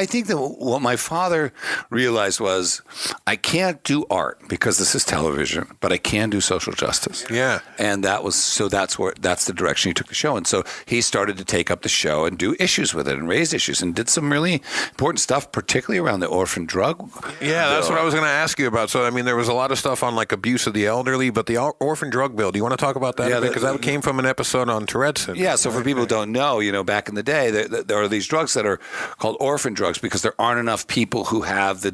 I think that what my father realized was I can't do art because this is television, but I can do social justice. Yeah. And that's the direction he took the show. And so he started to take up the show and do issues with it and raise issues and did some really important stuff, particularly around the orphan drug. Yeah, that's what I was going to ask you about. So, I mean, there was a lot of stuff on like abuse of the elderly, but the orphan drug bill, do you want to talk about that a bit? Because that came from an episode on Tourette's syndrome. Yeah, so for people who don't know, back in the day, there are these drugs that are called orphan drugs because there aren't enough people who have the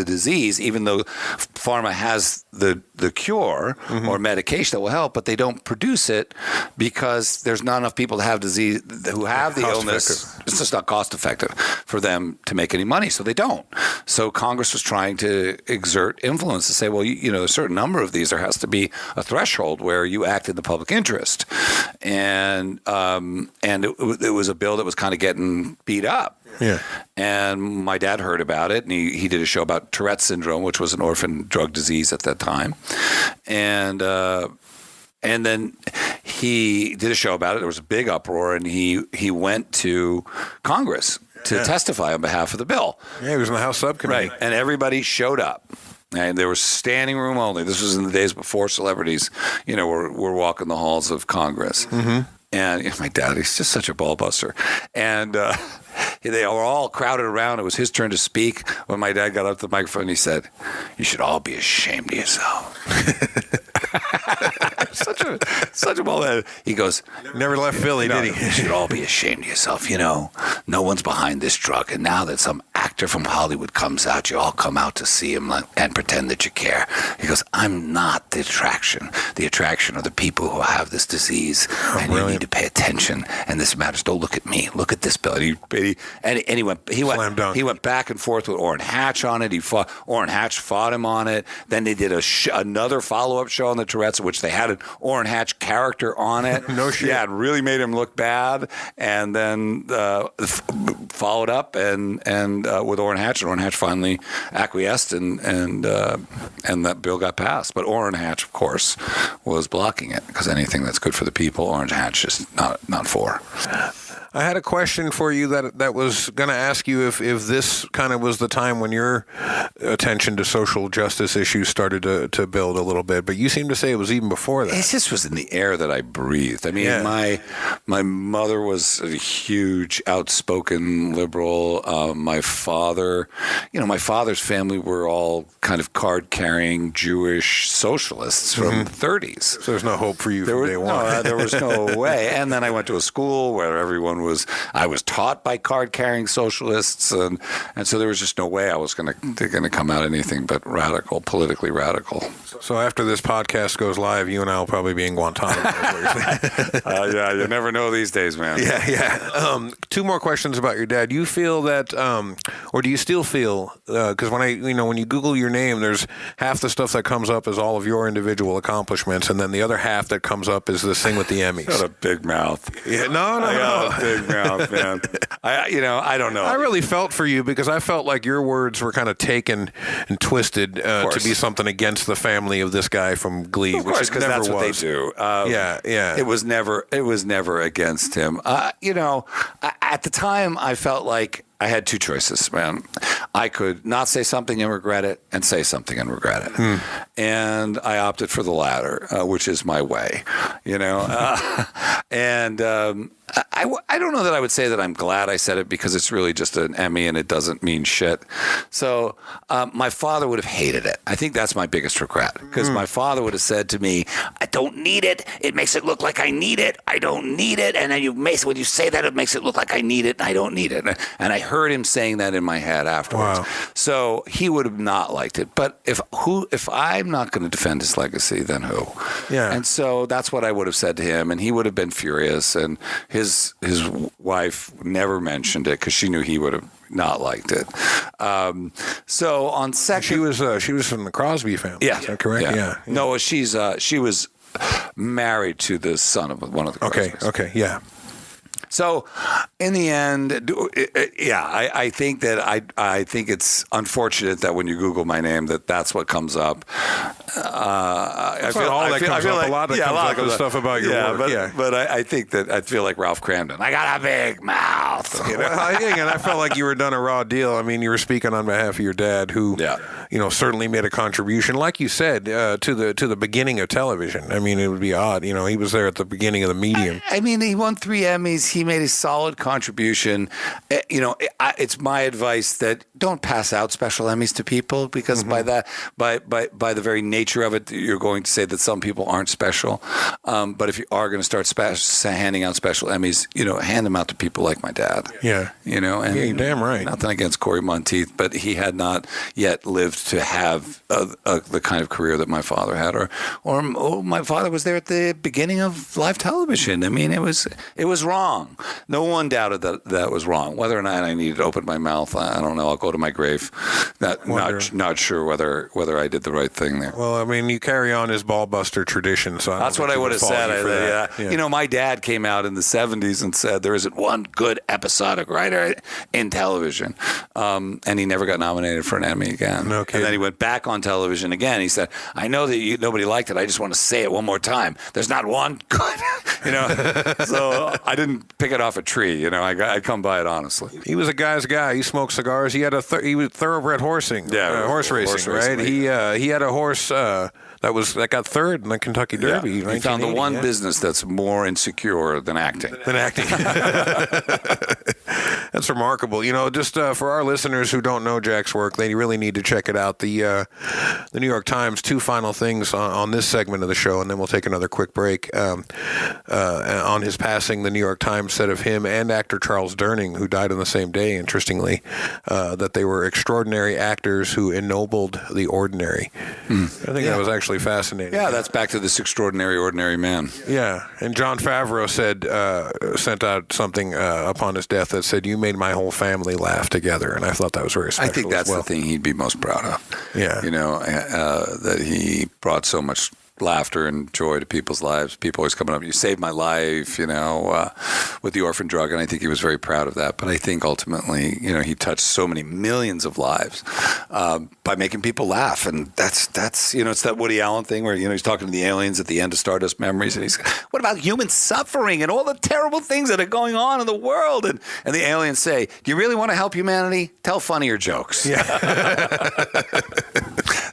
disease, even though pharma has the cure or medication that will help, but they don't produce it because there's not enough people to have disease who have the illness. It's just not cost effective for them to make any money, so they don't. So Congress was trying to exert influence to say, well, a certain number of these, there has to be a threshold where you act in the public interest, and it was a bill that was kind of getting beat up. Yeah. And my dad heard about it, and he did a show about Tourette's syndrome, which was an orphan drug disease at that time. And then he did a show about it. There was a big uproar, and he went to Congress to testify on behalf of the bill. Yeah, he was in the House subcommittee. Right. And everybody showed up. And there was standing room only. This was in the days before celebrities, were walking the halls of Congress. Mm-hmm. And my dad, he's just such a ball buster. And they were all crowded around. It was his turn to speak. When my dad got up to the microphone, he said, you should all be ashamed of yourself. such a ball. He goes, Never left Philly, did he? You should all be ashamed of yourself. No one's behind this drug. And now that some actor from Hollywood comes out, you all come out to see him and pretend that you care. He goes, I'm not the attraction. The attraction are the people who have this disease, and brilliant. you need to pay attention. And this matters. Don't look at me. Look at this bill. And he went back and forth with Orrin Hatch on it. Orrin Hatch fought him on it. Then they did another follow-up show on the Tourette's, in which they had an Orrin Hatch character on it. No shit. Yeah, it really made him look bad. And then followed up and with Orrin Hatch, and Orrin Hatch finally acquiesced, and that bill got passed. But Orrin Hatch, of course, was blocking it, because anything that's good for the people, Orrin Hatch is not for. I had a question for you that was going to ask you if this kind of was the time when your attention to social justice issues started to build a little bit, but you seem to say it was even before that. It just was in the air that I breathed. I mean, my mother was a huge, outspoken liberal. My father, my father's family were all kind of card-carrying Jewish socialists from the 30s. So there's no hope for you from day one. No, there was no way. And then I went to a school where I was taught by card-carrying socialists, and so there was just no way I was going to come out anything but radical, politically radical. So after this podcast goes live, you and I will probably be in Guantanamo. Yeah, you never know these days, man. Yeah. Two more questions about your dad. Do you feel that, or do you still feel? Because when you Google your name, there's half the stuff that comes up as all of your individual accomplishments, and then the other half that comes up is this thing with the Emmys. Got a big mouth. Yeah, no. A big mouth, man. I don't know. I really felt for you, because I felt like your words were kind of taken and twisted to be something against the family of this guy from Glee. Of course, because that's what they do. Yeah. It was never against him. At the time, I felt like I had two choices, man. I could not say something and regret it, and say something and regret it. And I opted for the latter, which is my way, and I don't know that I would say that I'm glad I said it, because it's really just an Emmy and it doesn't mean shit. So my father would have hated it. I think that's my biggest regret, because my father would have said to me, I don't need it. It makes it look like I need it. I don't need it. And then when you say that, it makes it look like I need it, and I don't need it. And I heard him saying that in my head afterwards. Wow. So he would have not liked it. But if I'm not going to defend his legacy, then who? Yeah. And so that's what I would have said to him, and he would have been furious. And his wife never mentioned it, because she knew he would have not liked it. So on second, she was from the Crosby family. Yeah, is that correct? Yeah. No, she was married to the son of one of the Crosbys. Okay. Yeah. So, in the end, I think that I think it's unfortunate that when you Google my name, that's what comes up. I feel like a lot that comes up with stuff about your work. But I think that I feel like Ralph Cramden. I got a big mouth. Well, I felt like you were done a raw deal. I mean, you were speaking on behalf of your dad, who certainly made a contribution, like you said, to the beginning of television. I mean, it would be odd. He was there at the beginning of the medium. I mean, he won 3 Emmys. He made a solid contribution. It's my advice that don't pass out special Emmys to people, because by the very nature of it, you're going to say that some people aren't special. But if you are going to start handing out special Emmys, hand them out to people like my dad. Yeah. And you're damn right. Nothing against Corey Monteith, but he had not yet lived to have the kind of career that my father had, or my father was there at the beginning of live television. I mean, it was wrong. No one doubted that was wrong. Whether or not I needed to open my mouth, I don't know. I'll go to my grave. Not sure whether I did the right thing there. Well, I mean, you carry on his ball buster tradition, so that's what I would have said. Yeah. My dad came out in the 70s and said there isn't one good episodic writer in television, and he never got nominated for an Emmy again. No kidding. And then he went back on television again. He said, "I know that nobody liked it. I just want to say it one more time. There's not one good." So I didn't pick it off a tree. I come by it honestly. He was a guy's guy. He smoked cigars. He had he was thoroughbred horse racing, right? He had a horse that got third in the Kentucky Derby. Yeah. He found the one business that's more insecure than acting. That's remarkable. Just for our listeners who don't know Jack's work, they really need to check it out. The New York Times, two final things on this segment of the show, and then we'll take another quick break. On his passing, the New York Times said of him and actor Charles Durning, who died on the same day, interestingly, that they were extraordinary actors who ennobled the ordinary. I think that was actually fascinating. Yeah, that's back to this extraordinary, ordinary man. Yeah, and Jon Favreau sent out something upon his death that said, "You made my whole family laugh together," and I thought that was very special. I think that's the thing he'd be most proud of. Yeah, that he brought so much laughter and joy to people's lives. People always coming up, "You saved my life," with the orphan drug, and I think he was very proud of that. But I think ultimately, he touched so many millions of lives by making people laugh, and that's it's that Woody Allen thing where he's talking to the aliens at the end of Stardust Memories, and he's, "What about human suffering and all the terrible things that are going on in the world?" And the aliens say, "Do you really want to help humanity? Tell funnier jokes." Yeah.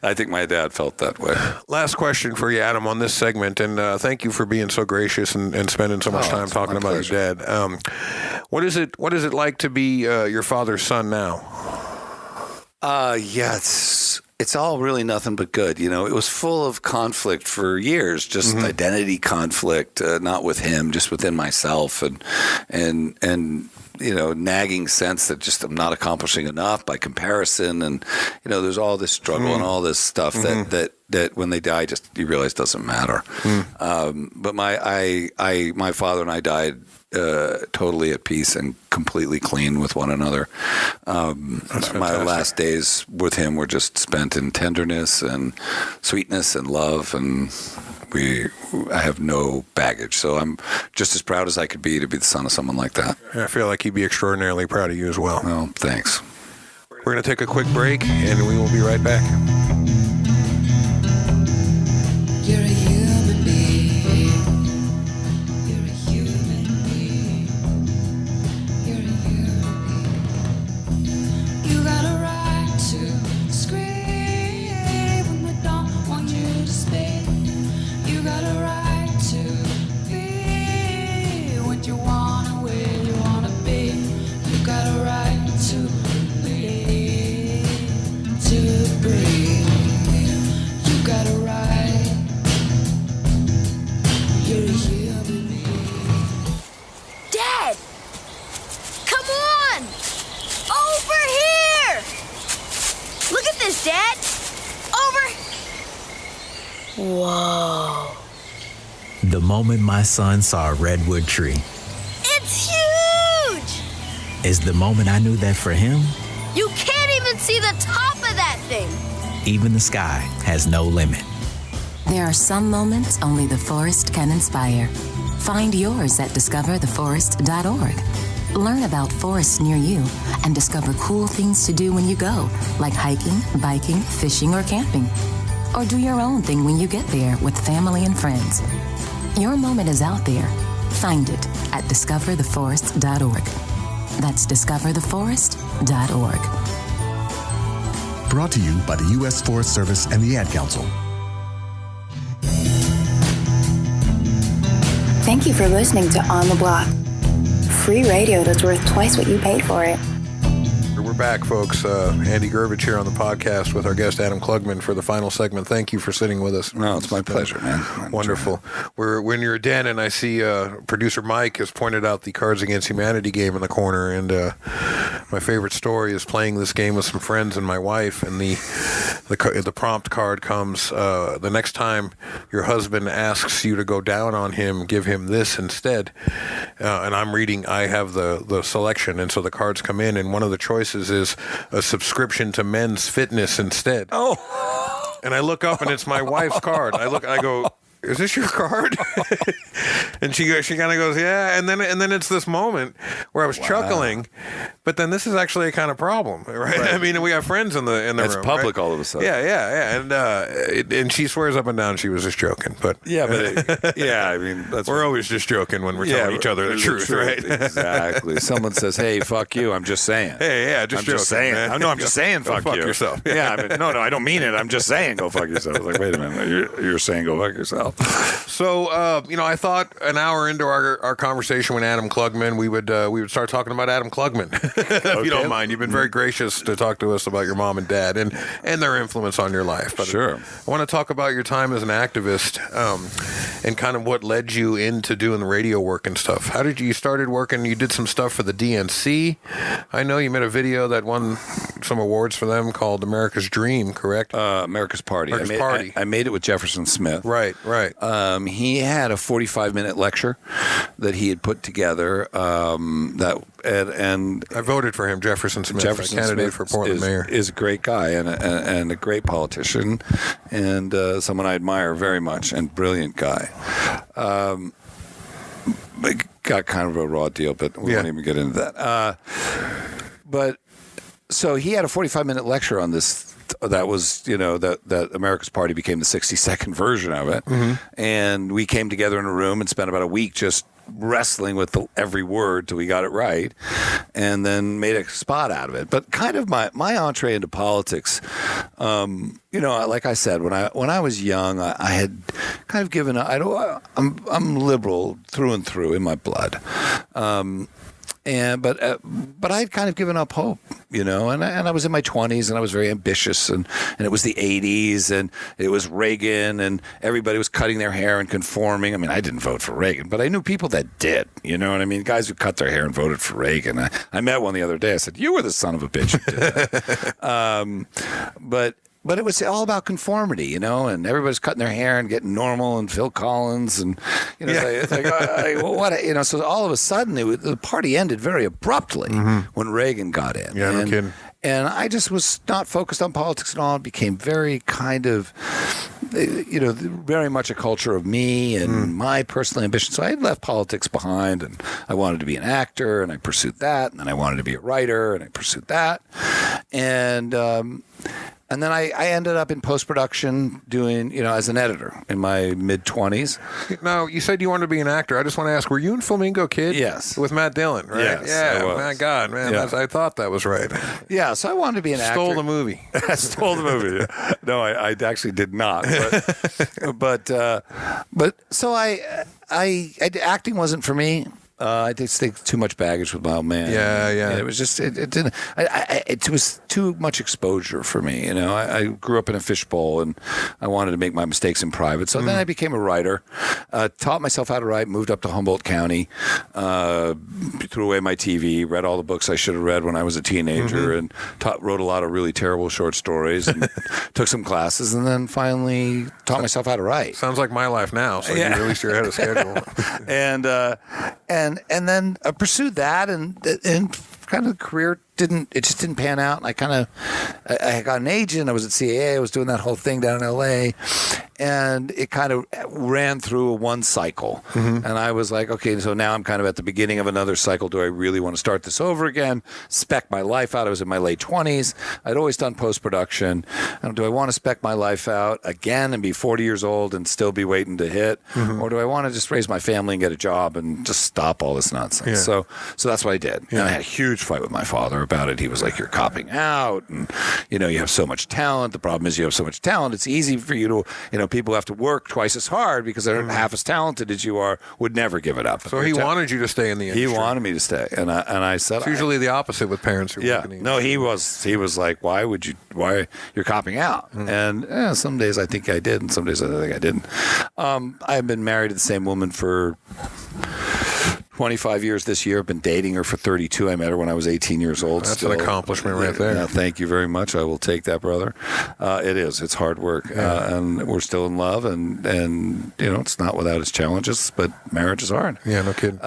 I think my dad felt that way. Last question for you, Adam, on this segment, and thank you for being so gracious and spending so much time talking about your dad. What is it like to be your father's son now? Yeah, it's all really nothing but good. It was full of conflict for years, just identity conflict, not with him, just within myself, and nagging sense that just I'm not accomplishing enough by comparison, and there's all this struggle and all this stuff that when they die, just you realize doesn't matter. But my father and I died totally at peace and completely clean with one another. My last days with him were just spent in tenderness and sweetness and love, and I have no baggage. So I'm just as proud as I could be to be the son of someone like that. I feel like he'd be extraordinarily proud of you as well. Well, thanks. We're going to take a quick break, and we will be right back. You're a human being. You're a human being. You're a human being. You got a right to scream when we don't want you to speak. You got a right to be what you want and where you want to be. You got a right to live, to breathe. You got a right. You're a human being. Dad! Come on! Over here! Look at this, Dad! Over... Whoa. The moment my son saw a redwood tree It's huge! is the moment I knew that for him, You can't even see the top of that thing! even the sky has no limit. There are some moments only the forest can inspire. Find yours at discovertheforest.org. Learn about forests near you and discover cool things to do when you go, like hiking, biking, fishing, or camping. Or do your own thing when you get there with family and friends. Your moment is out there. Find it at discovertheforest.org. That's discovertheforest.org. Brought to you by the U.S. Forest Service and the Ad Council. Thank you for listening to On the Block. Free radio that's worth twice what you paid for it. We're back, folks. Andy Gurvich here on the podcast with our guest Adam Klugman for the final segment. Thank you for sitting with us. No, it's my pleasure, man. Wonderful. We're in your den, and I see producer Mike has pointed out the Cards Against Humanity game in the corner, and my favorite story is playing this game with some friends and my wife, and the prompt card comes, the next time your husband asks you to go down on him, give him this instead. And I'm reading, I have the selection, and so the cards come in, and one of the choices is a subscription to Men's Fitness instead. Oh. And I look up, and it's my wife's card. I go, is this your card? And she kind of goes, yeah. And then it's this moment where I was chuckling, but then this is actually a kind of problem, right? I mean, we have friends in the room. It's public, right? all of a sudden. Yeah. And she swears up and down she was just joking, but I mean, we're always just joking when we're telling each other the truth, right? Exactly. Someone says, "Hey, fuck you." I'm just saying. Hey, yeah, I'm joking, just saying. man. No, I'm just saying, fuck you. Yourself. Yeah. I mean, no, I don't mean it. I'm just saying, go fuck yourself. I was like, wait a minute, you're saying, go fuck yourself. So, I thought an hour into our conversation with Adam Klugman, we would start talking about Adam Klugman, if you don't mind. You've been very gracious to talk to us about your mom and dad and their influence on your life. But Sure. I want to talk about your time as an activist and kind of what led you into doing the radio work and stuff. How did you started working? You did some stuff for the DNC. I know you made a video that won some awards for them called America's Dream, correct? America's Party. America's Party. I made it with Jefferson Smith. Right. He had a 45-minute lecture that he had put together. And I voted for him, Jefferson Smith, Jefferson candidate Smith for Portland mayor. Is a great guy and a great politician and someone I admire very much and brilliant guy. Got kind of a raw deal, but we won't even get into that. But so he had a 45-minute lecture on this. That was, that America's Party became the 60-second version of it. Mm-hmm. And we came together in a room and spent about a week just wrestling with every word till we got it right, and then made a spot out of it. But kind of my entree into politics, like I said, when I was young, I had kind of given up. I'm liberal through and through in my blood. But I had kind of given up hope, and I was in my 20s and I was very ambitious and it was the 80s and it was Reagan and everybody was cutting their hair and conforming. I mean, I didn't vote for Reagan, but I knew people that did, you know what I mean? Guys who cut their hair and voted for Reagan. I met one the other day. I said, "You were the son of a bitch who did that." But it was all about conformity, and everybody's cutting their hair and getting normal and Phil Collins and, it's like, so all of a sudden the party ended very abruptly when Reagan got in. Yeah, no kidding. And I just was not focused on politics at all. It became very kind of, very much a culture of me and my personal ambition. So I had left politics behind and I wanted to be an actor and I pursued that. And then I wanted to be a writer and I pursued that. And then I ended up in post-production doing, as an editor in my mid-20s. Now, you said you wanted to be an actor. I just want to ask, were you in Flamingo Kid? Yes. With Matt Dillon, right? Yes, yeah, I was. My God, man. Yeah. I thought that was right. Yeah, so I wanted to be an actor. Stole the movie. I stole the movie. No, I actually did not. But so acting wasn't for me. I just think too much baggage with my old man. Yeah. And it was just it didn't. It was too much exposure for me. I grew up in a fishbowl, and I wanted to make my mistakes in private. So then I became a writer. Taught myself how to write. Moved up to Humboldt County. Threw away my TV. Read all the books I should have read when I was a teenager, and wrote a lot of really terrible short stories. And took some classes, and then finally taught myself how to write. Sounds like my life now. So you released your ahead of schedule. And then I pursued that, and kind of the career just didn't pan out. And I got an agent. I was at CAA. I was doing that whole thing down in LA, and it kind of ran through one cycle. And I was like, okay, so now I'm kind of at the beginning of another cycle. Do I really want to start this over again? Spec my life out. I was in my late 20s. I'd always done post-production. And do I want to spec my life out again and be 40 years old and still be waiting to hit? Or do I want to just raise my family and get a job and just stop all this nonsense? Yeah. So that's what I did. And I had a huge fight with my father about it. He was like, "You're copping out, and you have so much talent. The problem is you have so much talent. It's easy for you to, people have to work twice as hard because they're half as talented as you are. Would never give it up." So he wanted you to stay in the industry. He wanted me to stay, and I said, it's usually the opposite with parents who work in the industry. No, he was like, "Why you're copping out?" And some days I think I did, and some days I think I didn't. I've been married to the same woman for 25 years this year. I've been dating her for 32. I met her when I was 18 years old. That's an accomplishment right there. Yeah, thank you very much. I will take that, brother. It is. It's hard work. And we're still in love, and it's not without its challenges, but marriage is hard. Yeah, no kidding.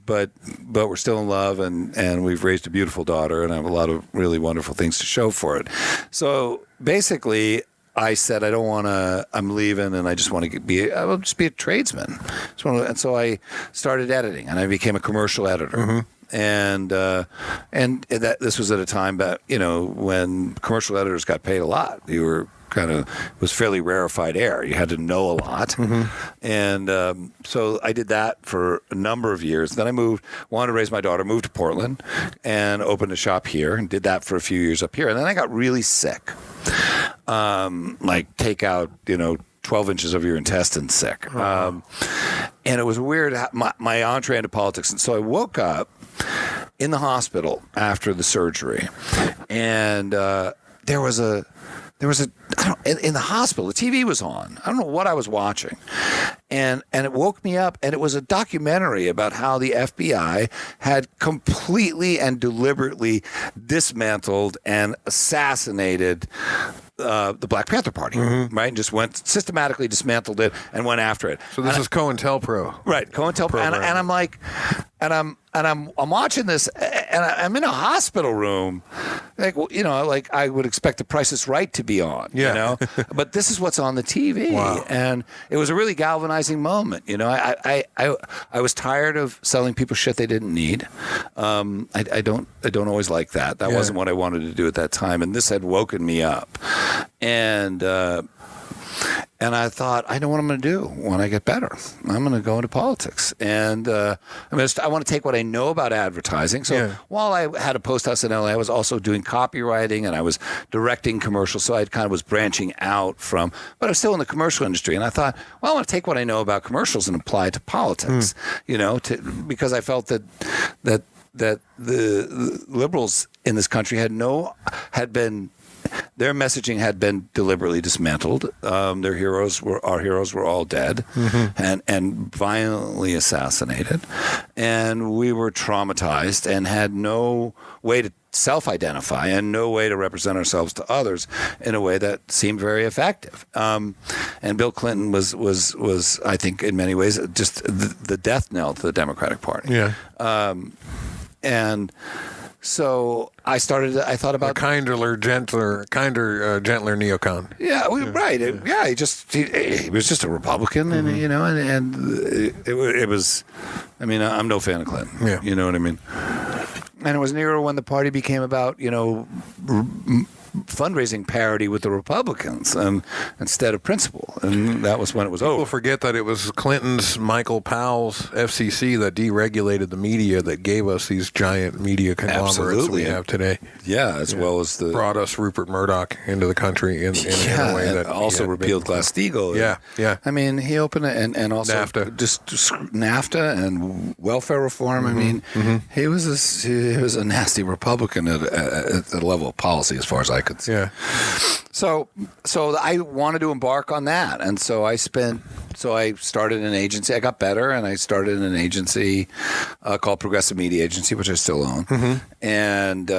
But we're still in love, and we've raised a beautiful daughter, and I have a lot of really wonderful things to show for it. So basically, I said, I don't want to, I'm leaving, and I just want to I will just be a tradesman. And so I started editing, and I became a commercial editor. And that this was at a time that, when commercial editors got paid a lot. You were it was fairly rarefied air. You had to know a lot. And so I did that for a number of years. Then I wanted to raise my daughter, moved to Portland, and opened a shop here, and did that for a few years up here. And then I got really sick. Like takeout, 12 inches of your intestines sick. And it was weird, my entree into politics. And so I woke up in the hospital after the surgery, and there was a in the hospital, the TV was on. I don't know what I was watching. And it woke me up, and it was a documentary about how the FBI had completely and deliberately dismantled and assassinated the Black Panther Party, right? And just systematically dismantled it and went after it. So this is COINTELPRO. Right, COINTELPRO. And I'm like, I'm watching this, and I'm in a hospital room, like, well, like I would expect The Price is Right to be on, but this is what's on the TV. Wow. And it was a really galvanizing moment. I was tired of selling people shit they didn't need. I don't always like that. That wasn't what I wanted to do at that time, and this had woken me up. And I thought, I know what I'm going to do when I get better. I'm going to go into politics. And I want to take what I know about advertising. So while I had a post house in LA, I was also doing copywriting, and I was directing commercials. So I kind of was branching out but I was still in the commercial industry. And I thought, well, I want to take what I know about commercials and apply it to politics, because I felt that the liberals in this country their messaging had been deliberately dismantled. Our heroes were all dead and violently assassinated, and we were traumatized and had no way to self-identify and no way to represent ourselves to others in a way that seemed very effective. And Bill Clinton was I think in many ways just the death knell to the Democratic Party. Yeah. And so I thought about a gentler neocon. Yeah, right. He was just a Republican, and it was. I mean, I'm no fan of Clinton. Yeah. You know what I mean? And it was nearer when the party became about fundraising parity with the Republicans instead of principle, and that was when it was over. People forget that it was Clinton's Michael Powell's FCC that deregulated the media that gave us these giant media conglomerates we have today. Yeah, as well as brought us Rupert Murdoch into the country in a way that also repealed Glass-Steagall. Yeah. I mean, he opened it and also NAFTA. just NAFTA and welfare reform. I mean, he was a nasty Republican at the level of policy, as far as I could see. Yeah. So I wanted to embark on that, and so I started an agency. I got better, and I started an agency called Progressive Media Agency, which I still own, and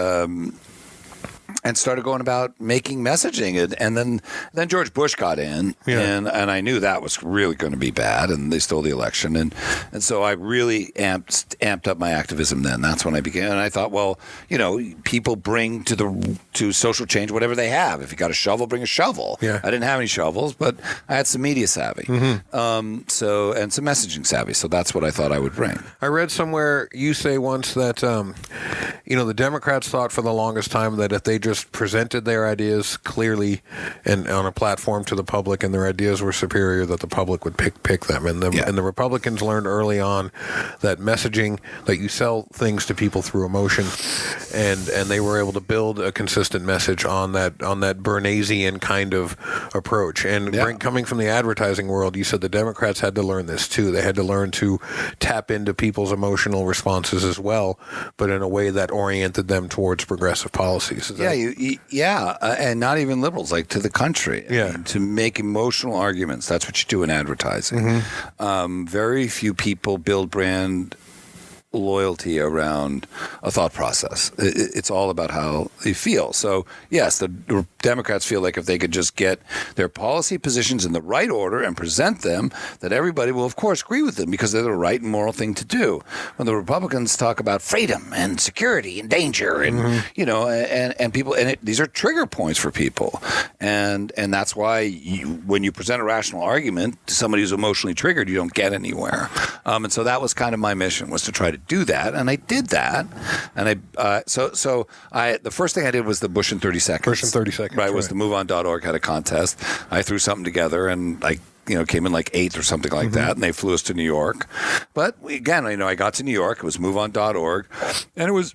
started going about making messaging. And then George Bush got in, and I knew that was really going to be bad, and they stole the election. And so I really amped up my activism then. That's when I began. And I thought, well, people bring to social change whatever they have. If you got a shovel, bring a shovel. Yeah. I didn't have any shovels, but I had some media savvy. And some messaging savvy. So that's what I thought I would bring. I read somewhere you say once that, the Democrats thought for the longest time that if they just presented their ideas clearly and on a platform to the public, and their ideas were superior, that the public would pick them. And the Republicans learned early on that messaging, that you sell things to people through emotion, and they were able to build a consistent message on that Bernaysian kind of approach. And coming from the advertising world, you said the Democrats had to learn this too. They had to learn to tap into people's emotional responses as well, but in a way that oriented them towards progressive policies. And not even liberals, like to the country. I mean, to make emotional arguments. That's what you do in advertising. Very few people build brand loyalty around a thought process. It's all about how they feel. So, yes, the Democrats feel like if they could just get their policy positions in the right order and present them, that everybody will, of course, agree with them because they're the right and moral thing to do. When the Republicans talk about freedom and security and danger and, and people, and these are trigger points for people. And that's why when you present a rational argument to somebody who's emotionally triggered, you don't get anywhere. And so that was kind of my mission, was to try to do that, and I did that, and the first thing I did was the Bush in 30 Seconds. Bush in 30 Seconds, right? Was the MoveOn.org had a contest. I threw something together, and came in like 8th or something like that, and they flew us to New York. But again, I got to New York. It was MoveOn.org, and it was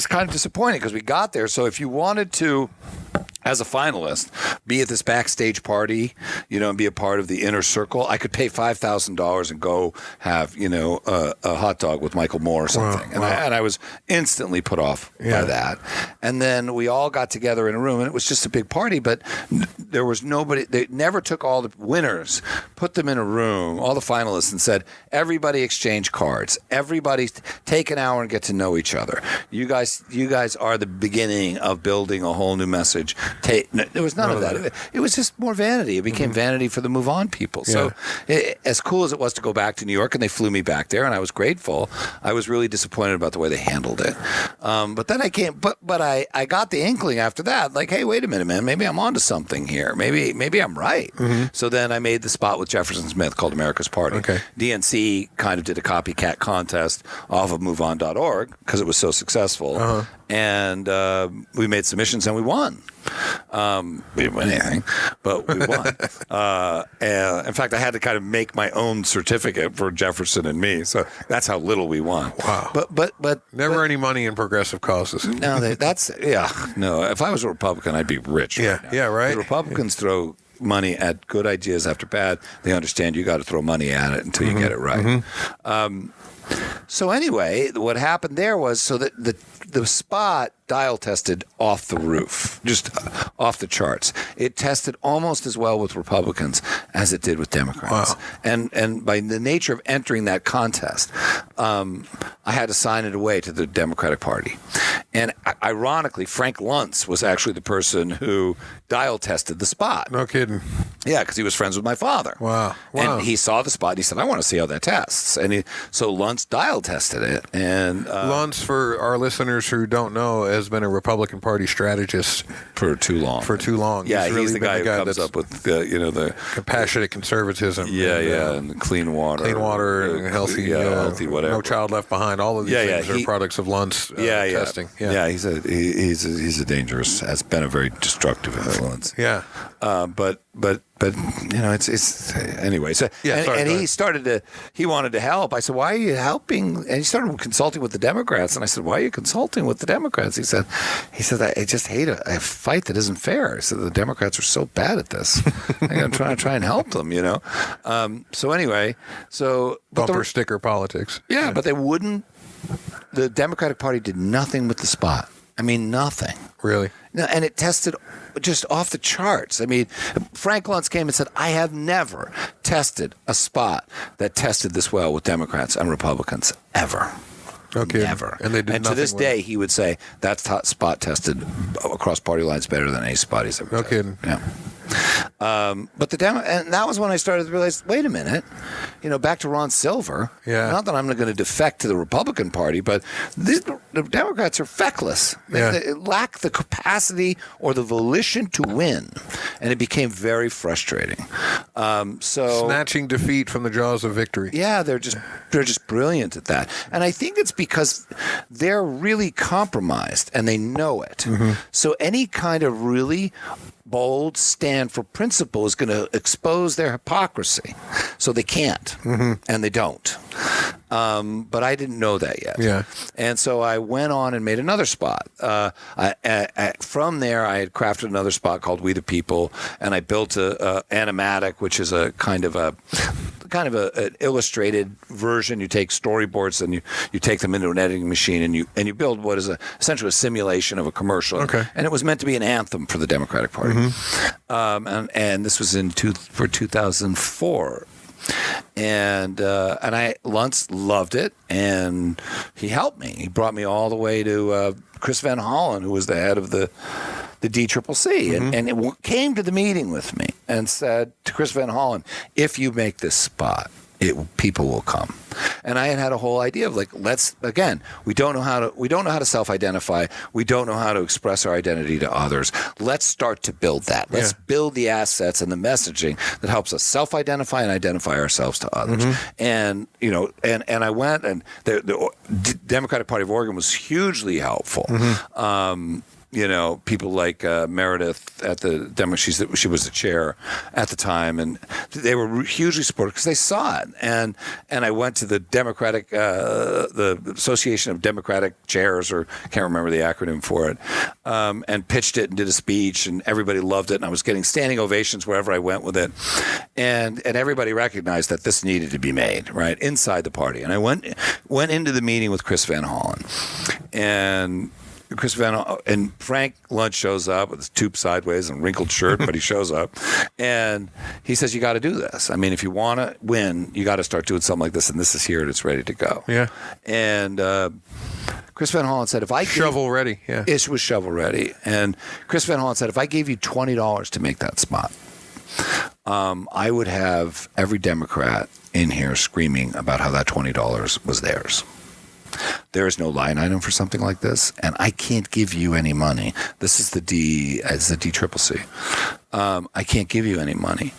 kind of disappointing because we got there. So if you wanted to as a finalist, be at this backstage party, and be a part of the inner circle. I could pay $5,000 and go have, a hot dog with Michael Moore or something. Wow. And I was instantly put off by that. And then we all got together in a room, and it was just a big party, but there was nobody. They never took all the winners, put them in a room, all the finalists, and said, everybody exchange cards. Everybody take an hour and get to know each other. You guys are the beginning of building a whole new message. There was none of that. It was just more vanity. It became vanity for the move on people. So as cool as it was to go back to New York, and they flew me back there, and I was grateful, I was really disappointed about the way they handled it. But then I came, but I got the inkling after that, like, hey, wait a minute, man, maybe I'm onto something here. Maybe I'm right. So then I made the spot with Jefferson Smith called America's Party. Okay. DNC kind of did a copycat contest off of MoveOn.org because it was so successful. And we made submissions and we won. We didn't win anything, but we won. And in fact, I had to kind of make my own certificate for Jefferson and me. So that's how little we won. Wow. But never any money in progressive causes. No, no. If I was a Republican, I'd be rich. Yeah, right now. Right. The Republicans throw money at good ideas after bad. They understand you got to throw money at it until you get it right. So anyway, what happened there was that the spot dial tested off the roof, just off the charts. It tested almost as well with Republicans as it did with Democrats. Wow. And by the nature of entering that contest, I had to sign it away to the Democratic Party. And ironically, Frank Luntz was actually the person who dial tested the spot. No kidding. Yeah, because he was friends with my father. Wow. And he saw the spot and he said, I want to see how that tests. And so Luntz dial tested it. And Luntz, for our listeners who don't know, has been a Republican Party strategist for too long. Yeah, really he's the been guy who comes up with the compassionate conservatism. and the clean water, and healthy, healthy whatever. No child left behind. All of these things are products of Luntz testing. He's a dangerous, has been a very destructive influence. Yeah. But it's anyway. So he wanted to help. I said, why are you helping? And he started consulting with the Democrats. And I said, why are you consulting with the Democrats? He said, I just hate a fight that isn't fair. He said, the Democrats are so bad at this. I'm trying to try and help them, So anyway, bumper sticker politics. Yeah, but they wouldn't. The Democratic Party did nothing with the spot. I mean, nothing. Really? No, and it tested just off the charts. I mean, Frank Luntz came and said, I have never tested a spot that tested this well with Democrats and Republicans ever. Okay. Never. And they did and to this day, he would say that spot tested across party lines better than any spot he's ever tested. Kidding. Yeah. But and that was when I started to realize, wait a minute, back to Ron Silver. Yeah. Not that I'm going to defect to the Republican Party, but the Democrats are feckless. They lack the capacity or the volition to win, and it became very frustrating. Snatching defeat from the jaws of victory. Yeah, they're just brilliant at that, and I think it's because they're really compromised and they know it. So any kind of really bold stand for principle is going to expose their hypocrisy. So they can't, and they don't. But I didn't know that yet. Yeah. And so I went on and made another spot. From there, I had crafted another spot called We the People, and I built a animatic, which is a kind of an illustrated version. You take storyboards and you take them into an editing machine and you build what is essentially a simulation of a commercial. Okay. And it was meant to be an anthem for the Democratic Party. And this was for 2004. And Luntz loved it, and he helped me. He brought me all the way to Chris Van Hollen, who was the head of the DCCC, and it came to the meeting with me and said to Chris Van Hollen, if you make this spot, people will come. And I had a whole idea of we don't know how to self-identify. We don't know how to express our identity to others. Let's start to build that. Let's build the assets and the messaging that helps us self-identify and identify ourselves to others. And I went, and the Democratic Party of Oregon was hugely helpful. people like Meredith at the Demo. She was the chair at the time, and they were hugely supportive because they saw it. And I went to the Democratic, the Association of Democratic Chairs, or can't remember the acronym for it, and pitched it and did a speech, and everybody loved it. And I was getting standing ovations wherever I went with it, and everybody recognized that this needed to be made right inside the party. And I went into the meeting with Chris Van Hollen, and Frank Luntz shows up with his tube sideways and wrinkled shirt, but he shows up and he says, "You got to do this. I mean, if you want to win, you got to start doing something like this, and this is here and it's ready to go." Yeah. And Chris Van Hollen said, "If I shovel ready, yeah, it was shovel ready." And Chris Van Hollen said, "If I gave you $20 to make that spot, I would have every Democrat in here screaming about how that $20 was theirs. There is no line item for something like this, and I can't give you any money. This is the DCCC. I can't give you any money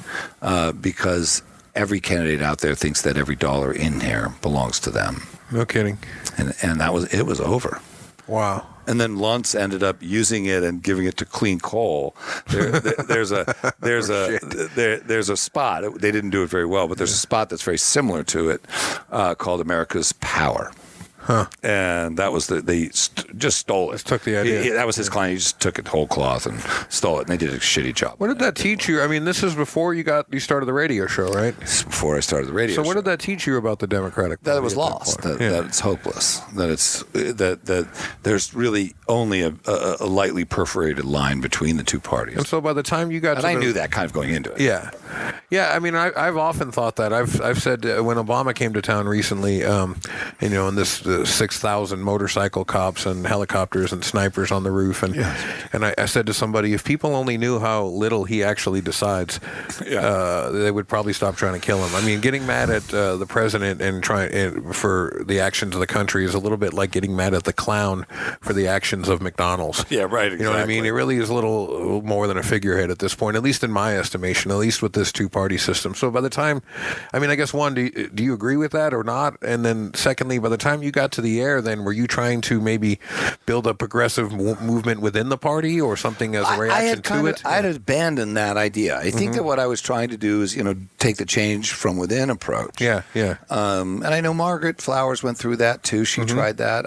because every candidate out there thinks that every dollar in here belongs to them." No kidding. And it was over. Wow. And then Luntz ended up using it and giving it to Clean Coal. There's a spot. They didn't do it very well, but there's a spot that's very similar to it called America's Power. Huh. And that was they just stole it. Just took the idea. That was his client. He just took it whole cloth and stole it, and they did a shitty job. What did that teach you? I mean, this is before you started the radio show, right? This is before I started the radio show. So what did that teach you about the Democratic Party? That it was lost. That it's hopeless. That there's really only a lightly perforated line between the two parties. And so by the time you got I knew that kind of going into it. Yeah. Yeah, I mean, I've often thought that. I've said when Obama came to town recently, and this 6,000 motorcycle cops and helicopters and snipers on the roof, and I said to somebody, if people only knew how little he actually decides, they would probably stop trying to kill him. I mean, getting mad at the president and trying for the actions of the country is a little bit like getting mad at the clown for the actions of McDonald's. Yeah, right. Exactly. You know what I mean? It really is a little more than a figurehead at this point, at least in my estimation, at least with this two-party system. So by the time, I mean, I guess one, do you agree with that or not? And then secondly, by the time you got to the air, then were you trying to maybe build a progressive movement within the party or something as a reaction to it? I had abandoned that idea. I think that what I was trying to do is, take the change from within approach. Yeah. And I know Margaret Flowers went through that too. She tried that.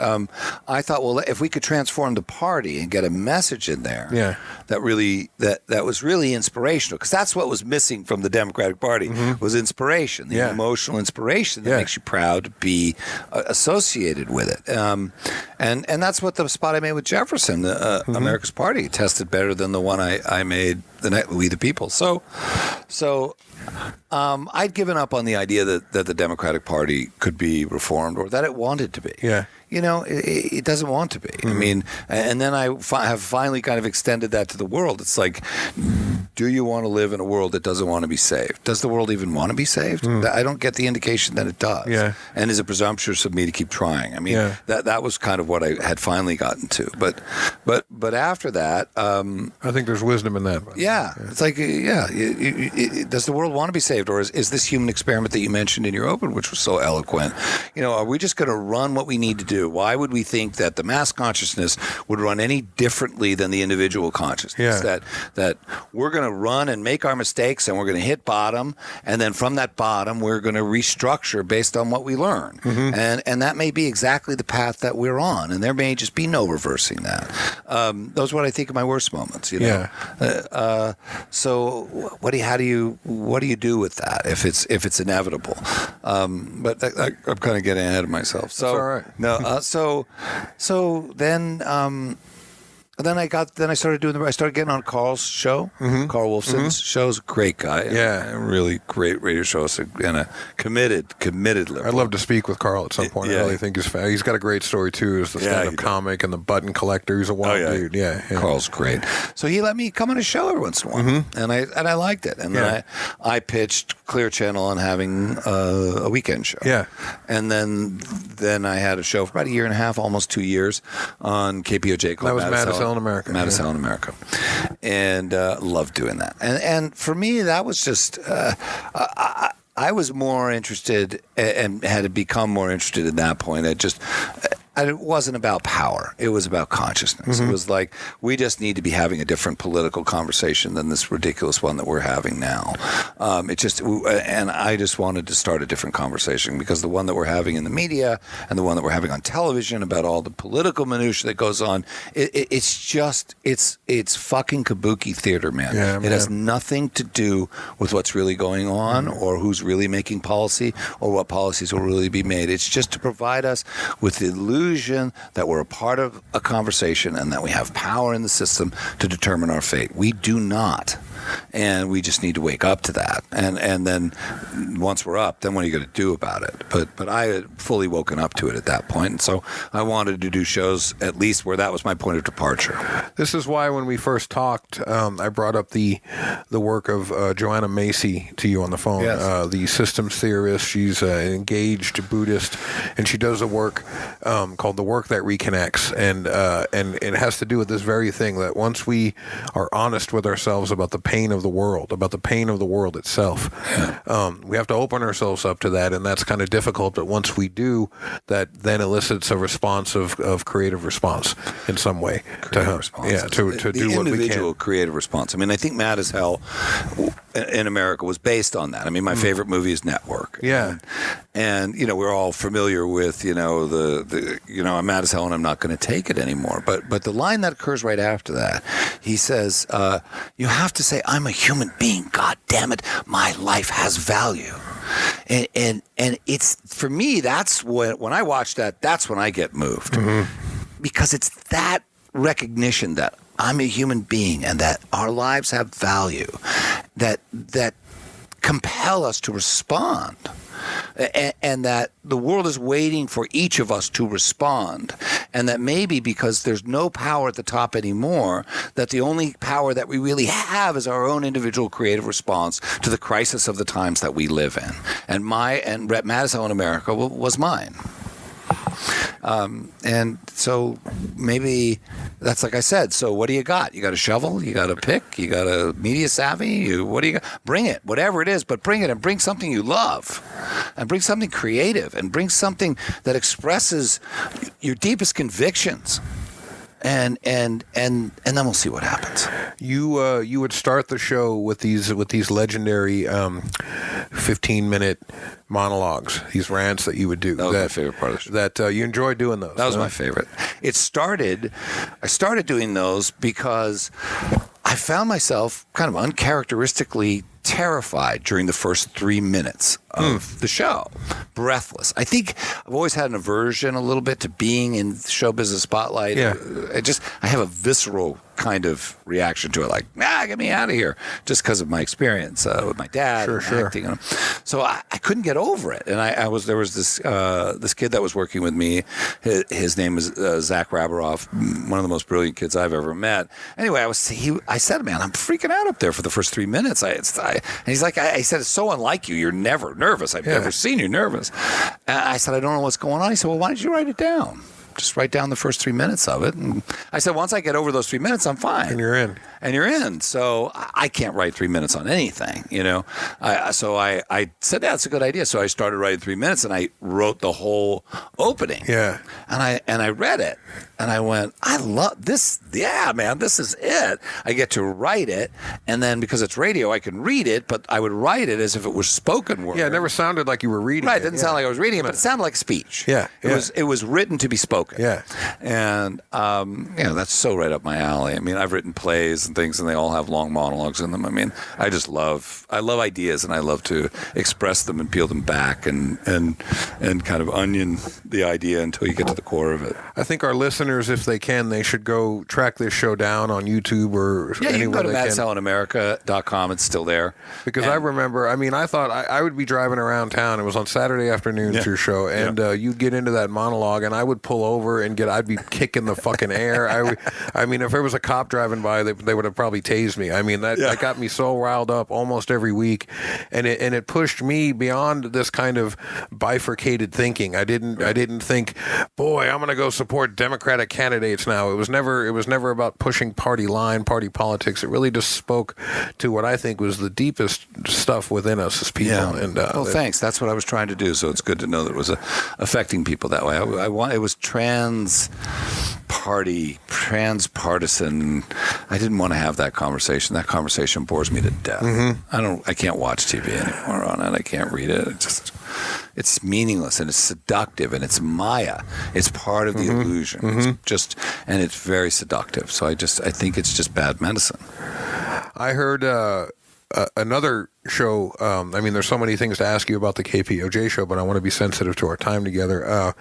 I thought, well, if we could transform the party and get a message in there, that was really inspirational, because that's what was missing from the Democratic Party was inspiration, the emotional inspiration that makes you proud to be associated with it. And that's what the spot I made with Jefferson, America's Party, tested better than the one I made, We the People. So I'd given up on the idea that the Democratic Party could be reformed, or that it wanted to be. Yeah. It doesn't want to be. I mean, and then I have finally kind of extended that to the world. It's like, do you want to live in a world that doesn't want to be saved? Does the world even want to be saved? I don't get the indication that it does. Yeah. And is it presumptuous of me to keep trying? I mean, that was kind of what I had finally gotten to. But after that, I think there's wisdom in that. It's like, does the world want to be saved, or is this human experiment that you mentioned in your open, which was so eloquent? Are we just going to run what we need to do? Why would we think that the mass consciousness would run any differently than the individual consciousness? That we're going to run and make our mistakes, and we're going to hit bottom, and then from that bottom we're going to restructure based on what we learn. And that may be exactly the path that we're on, and there may just be no reversing that. Those are what I think of my worst moments. So what do you do with that if it's inevitable? But I'm kind of getting ahead of myself. So that's all right. No. So then I started getting on Carl's show. Carl Wolfson's show's a great guy. A really great radio show and a committed liberal. I'd love to speak with Carl at some point. I really think he's got a great story too. As the stand-up comic and the button collector. He's a wild dude. Yeah. Carl's great. So he let me come on his show every once in a while, and I liked it. And then I pitched Clear Channel on having a weekend show. Yeah. And then I had a show for about a year and a half, almost 2 years, on KPOJ. That was Madison, America. Madison, America. And loved doing that. And for me, that was just, I was more interested and had become more interested at that point at just And it wasn't about power. It was about consciousness. It was like, we just need to be having a different political conversation than this ridiculous one that we're having now. And I just wanted to start a different conversation, because the one that we're having in the media and the one that we're having on television about all the political minutia that goes on, it's fucking kabuki theater, man. Yeah, it has nothing to do with what's really going on or who's really making policy or what policies will really be made. It's just to provide us with the illusion that we're a part of a conversation and that we have power in the system to determine our fate. We do not. And we just need to wake up to that. And then once we're up, then what are you going to do about it? But I had fully woken up to it at that point. And so I wanted to do shows at least where that was my point of departure. This is why when we first talked, I brought up the work of Joanna Macy to you on the phone, the systems theorist. She's an engaged Buddhist, and she does a work called The Work That Reconnects. And it has to do with this very thing, that once we are honest with ourselves about the pain of the world itself, we have to open ourselves up to that, and that's kind of difficult. But once we do, that then elicits a response of creative response in some way. To do what we can. The individual creative response. I mean, I think Mad as Hell in America was based on that. I mean, my favorite movie is Network. Yeah. And we're all familiar with, I'm mad as hell and I'm not going to take it anymore. But the line that occurs right after that, he says, you have to say, I'm a human being. God damn it. My life has value. And it's, for me, that's when I watch that, that's when I get moved. Because it's that recognition that I'm a human being and that our lives have value, that compel us to respond. And that the world is waiting for each of us to respond. And that maybe because there's no power at the top anymore, that the only power that we really have is our own individual creative response to the crisis of the times that we live in. And Mad as Hell in America was mine. And so maybe that's like I said. So what do you got? You got a shovel? You got a pick? You got a media savvy? What do you got? Bring it, whatever it is, but bring it, and bring something you love, and bring something creative, and bring something that expresses your deepest convictions. And then we'll see what happens. You would start the show with these legendary 15-minute monologues, these rants that you would do. That was my favorite part of the show. That you enjoy doing those. That was my favorite. I started doing those because I found myself kind of uncharacteristically terrified during the first 3 minutes of the show, breathless. I think I've always had an aversion a little bit to being in show business spotlight. Yeah. I have a visceral kind of reaction to it, like, get me out of here, just because of my experience with my dad and acting. So I couldn't get over it. And there was this kid that was working with me. His name is Zach Rabaroff, one of the most brilliant kids I've ever met. Anyway, I said, man, I'm freaking out up there for the first 3 minutes. And he's like, I said, it's so unlike you. You're never nervous. I've never seen you nervous. And I said, I don't know what's going on. He said, well, why don't you write it down? Just write down the first 3 minutes of it. And I said, once I get over those 3 minutes, I'm fine. And you're in. So I can't write 3 minutes on anything, So I said, that's a good idea. So I started writing 3 minutes, and I wrote the whole opening. Yeah. And I read it, and I went, I love this. Yeah, man, this is it. I get to write it, and then because it's radio, I can read it, but I would write it as if it was spoken word. Yeah, it never sounded like you were reading it. Right, it didn't sound like I was reading it, but it sounded like a speech. Yeah. It was written to be spoken. Yeah. And, that's so right up my alley. I mean, I've written plays and things, and they all have long monologues in them. I mean, I love ideas, and I love to express them and peel them back and kind of onion the idea until you get to the core of it. I think our listeners, if they can, they should go track this show down on YouTube or anywhere. You can go to they madshellinamerica.com. It's still there. Because I remember, I thought I would be driving around town. It was on Saturday afternoons, your show, and you'd get into that monologue, and I would pull over and I'd be kicking the fucking air. If there was a cop driving by, they would have probably tased me. That got me so riled up almost every week, and it pushed me beyond this kind of bifurcated thinking. I didn't think, boy, I'm going to go support Democrat Democratic candidates now. It was never about pushing party line, party politics. It really just spoke to what I think was the deepest stuff within us as people. Yeah. And well, thanks. That's what I was trying to do. So it's good to know that it was affecting people that way. It was transpartisan. I didn't want to have that conversation. That conversation bores me to death. I can't watch TV anymore on it. I can't read it. It's meaningless and it's seductive and it's Maya. It's part of the illusion. It's and it's very seductive. So I think it's just bad medicine. I heard another show. I mean, there's so many things to ask you about the KPOJ show, but I want to be sensitive to our time together.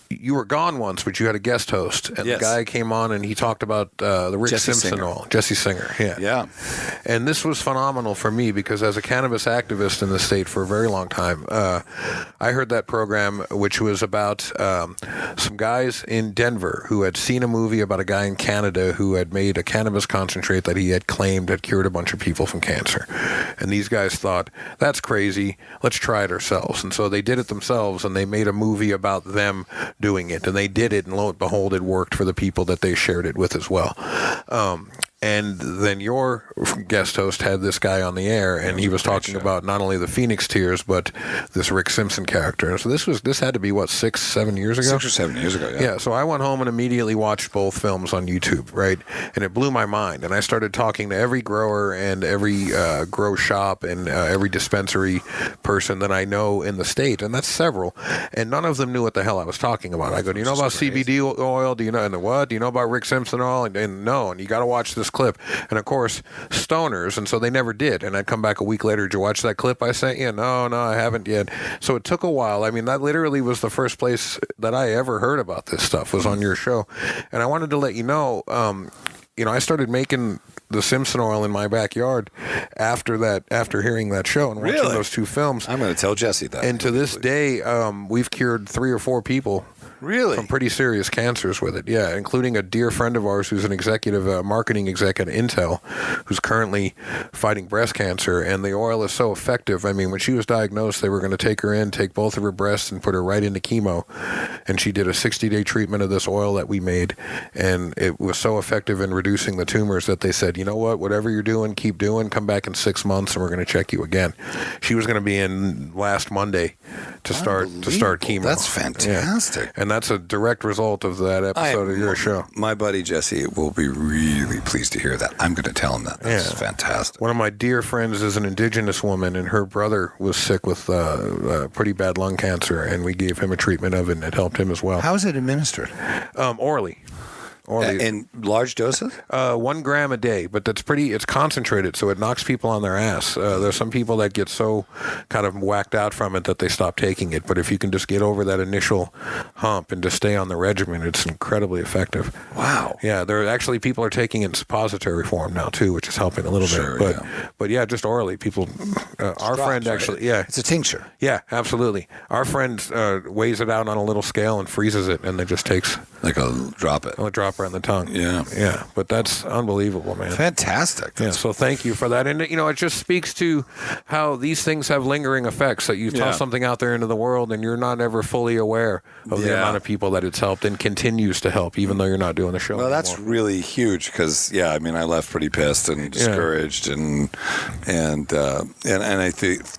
You were gone once, but you had a guest host, and the guy came on and he talked about the Rick Simpson oil. Jesse Singer, yeah. And this was phenomenal for me because as a cannabis activist in the state for a very long time, I heard that program, which was about some guys in Denver who had seen a movie about a guy in Canada who had made a cannabis concentrate that he had claimed had cured a bunch of people from cancer. And these guys thought, that's crazy, let's try it ourselves. And so they did it themselves, and they made a movie about them doing it. And they did it, and lo and behold, it worked for the people that they shared it with as well. And then your guest host had this guy on the air, and he was talking about not only the Phoenix Tears, but this Rick Simpson character. And so this had to be, 6-7 years ago? 6 or 7 years ago, yeah. Yeah, so I went home and immediately watched both films on YouTube, right? And it blew my mind. And I started talking to every grower and every grow shop and every dispensary person that I know in the state, and that's several. And none of them knew what the hell I was talking about. I go, do you know about CBD oil? Do you know, and what? Do you know about Rick Simpson oil? And no, and you got to watch this clip. And of course, stoners, and so they never did. And I'd come back a week later, did you watch that clip I sent you? No, I haven't yet. So it took a while. I mean, that literally was the first place that I ever heard about this stuff was on your show. And I wanted to let you know, I started making the Simpson oil in my backyard after hearing that show and watching those two films. I'm going to tell Jesse that. And to this day, we've cured 3 or 4 people. Really? From pretty serious cancers with it, yeah, including a dear friend of ours who's an executive, marketing exec at Intel, who's currently fighting breast cancer, and the oil is so effective. I mean, when she was diagnosed, they were going to take both of her breasts and put her right into chemo, and she did a 60-day treatment of this oil that we made, and it was so effective in reducing the tumors that they said, you know what, whatever you're doing, keep doing, come back in 6 months, and we're going to check you again. She was going to be in last Monday to start chemo. That's fantastic. Yeah. And that's a direct result of that episode of your show. My buddy Jesse will be really pleased to hear that. I'm going to tell him that. That's fantastic. One of my dear friends is an indigenous woman, and her brother was sick with pretty bad lung cancer, and we gave him a treatment of it, and it helped him as well. How is it administered? Orally. In large doses? 1 gram a day, but it's concentrated, so it knocks people on their ass. There's some people that get so kind of whacked out from it that they stop taking it, but if you can just get over that initial hump and just stay on the regimen, it's incredibly effective. Wow. Yeah, people are taking it in suppository form now, too, which is helping a little bit. But yeah, just orally, people, our friend actually, yeah. It's a tincture. Yeah, absolutely. Our friend weighs it out on a little scale and freezes it, and then just takes... Like a drop it. A drop on the tongue. Yeah. But that's unbelievable, man. Fantastic. So thank you for that. And, it just speaks to how these things have lingering effects, that you toss something out there into the world and you're not ever fully aware of the amount of people that it's helped and continues to help, even though you're not doing the show anymore. That's really huge because, I left pretty pissed and discouraged and I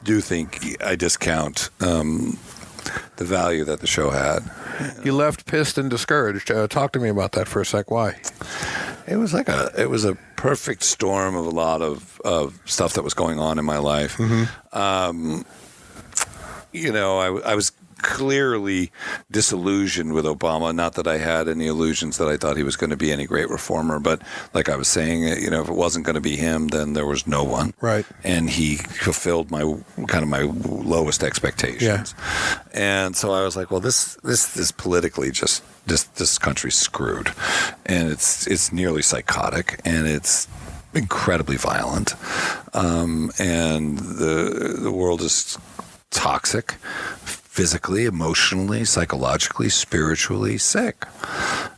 do think I discount the value that the show had. You left pissed and discouraged. Talk to me about that for a sec. Why? It was a perfect storm of a lot of stuff that was going on in my life. I was clearly disillusioned with Obama. Not that I had any illusions that I thought he was going to be any great reformer, but like I was saying, if it wasn't going to be him, then there was no one. Right. And he fulfilled my lowest expectations. Yeah. And so I was like, well, this politically just this country's screwed, and it's nearly psychotic, and it's incredibly violent, and the world is toxic. Physically, emotionally, psychologically, spiritually sick,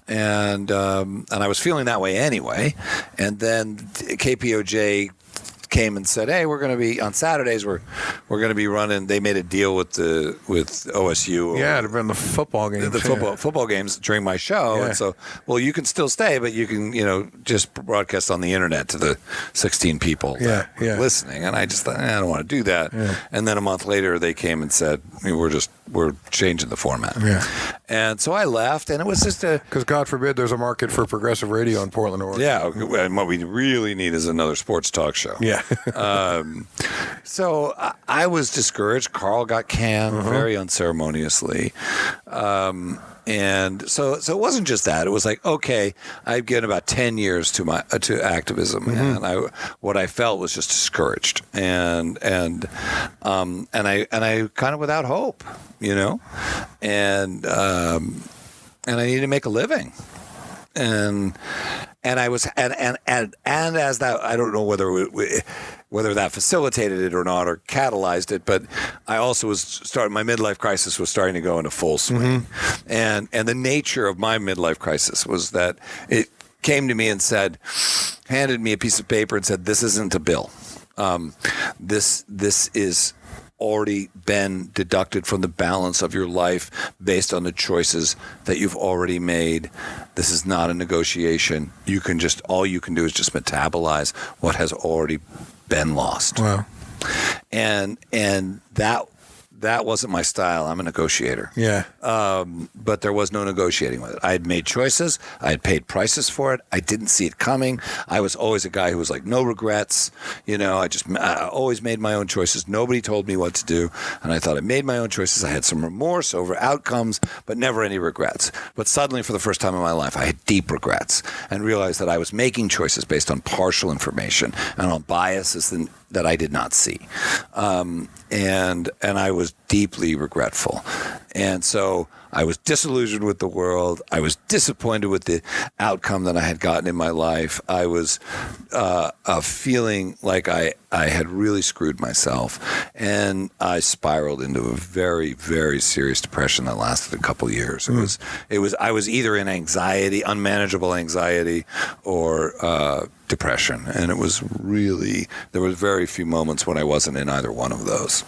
and I was feeling that way anyway. And then KPOJ came and said, "Hey, we're going to be on Saturdays. We're going to be running." They made a deal with OSU. Yeah, to run the football games. The football games during my show, and so you can still stay, but you can just broadcast on the internet to the 16 people that were listening. And I just thought, I don't want to do that. Yeah. And then a month later, they came and said, we're changing the format. Yeah. And so I left, and it was just because God forbid there's a market for progressive radio in Portland, Oregon. Yeah, and what we really need is another sports talk show. Yeah. So I was discouraged. Carl got canned very unceremoniously. And so it wasn't just that. It was like, okay, I've given about 10 years to activism, and what I felt was just discouraged, and I kind of without hope, and I needed to make a living. And I was and as that, I don't know whether that facilitated it or not or catalyzed it, but I also my midlife crisis was starting to go into full swing, and the nature of my midlife crisis was that it came to me and handed me a piece of paper and said, "This isn't a bill. This is already been deducted from the balance of your life based on the choices that you've already made. This is not a negotiation. All you can do is just metabolize what has already been lost." Wow. And that wasn't my style. I'm a negotiator. Yeah. But there was no negotiating with it. I had made choices. I had paid prices for it. I didn't see it coming. I was always a guy who was like, no regrets. I always made my own choices. Nobody told me what to do. And I thought I made my own choices. I had some remorse over outcomes, but never any regrets. But suddenly, for the first time in my life, I had deep regrets and realized that I was making choices based on partial information and on biases that I did not see. And I was deeply regretful. And so I was disillusioned with the world. I was disappointed with the outcome that I had gotten in my life. I was feeling like I had really screwed myself. And I spiraled into a very, very serious depression that lasted a couple of years. I was either in anxiety, unmanageable anxiety, or depression. And it was really, there were very few moments when I wasn't in either one of those.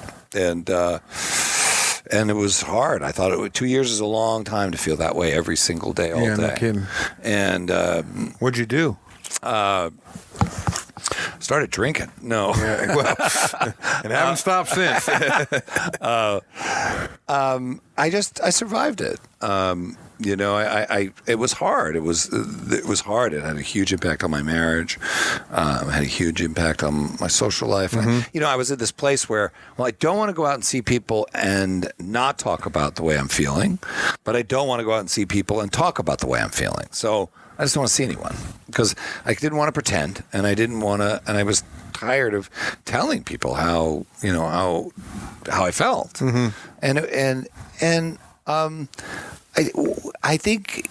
And it was hard. I thought 2 years is a long time to feel that way every single day, all day. No kidding. And what'd you do? Started drinking. No. Yeah, well, and haven't stopped since. I survived it. It was hard. It was hard. It had a huge impact on my marriage. Had a huge impact on my social life. I was at this place where, I don't want to go out and see people and not talk about the way I'm feeling, but I don't want to go out and see people and talk about the way I'm feeling. So I just don't want to see anyone because I didn't want to pretend, and I didn't want to, and I was tired of telling people how I felt, I think,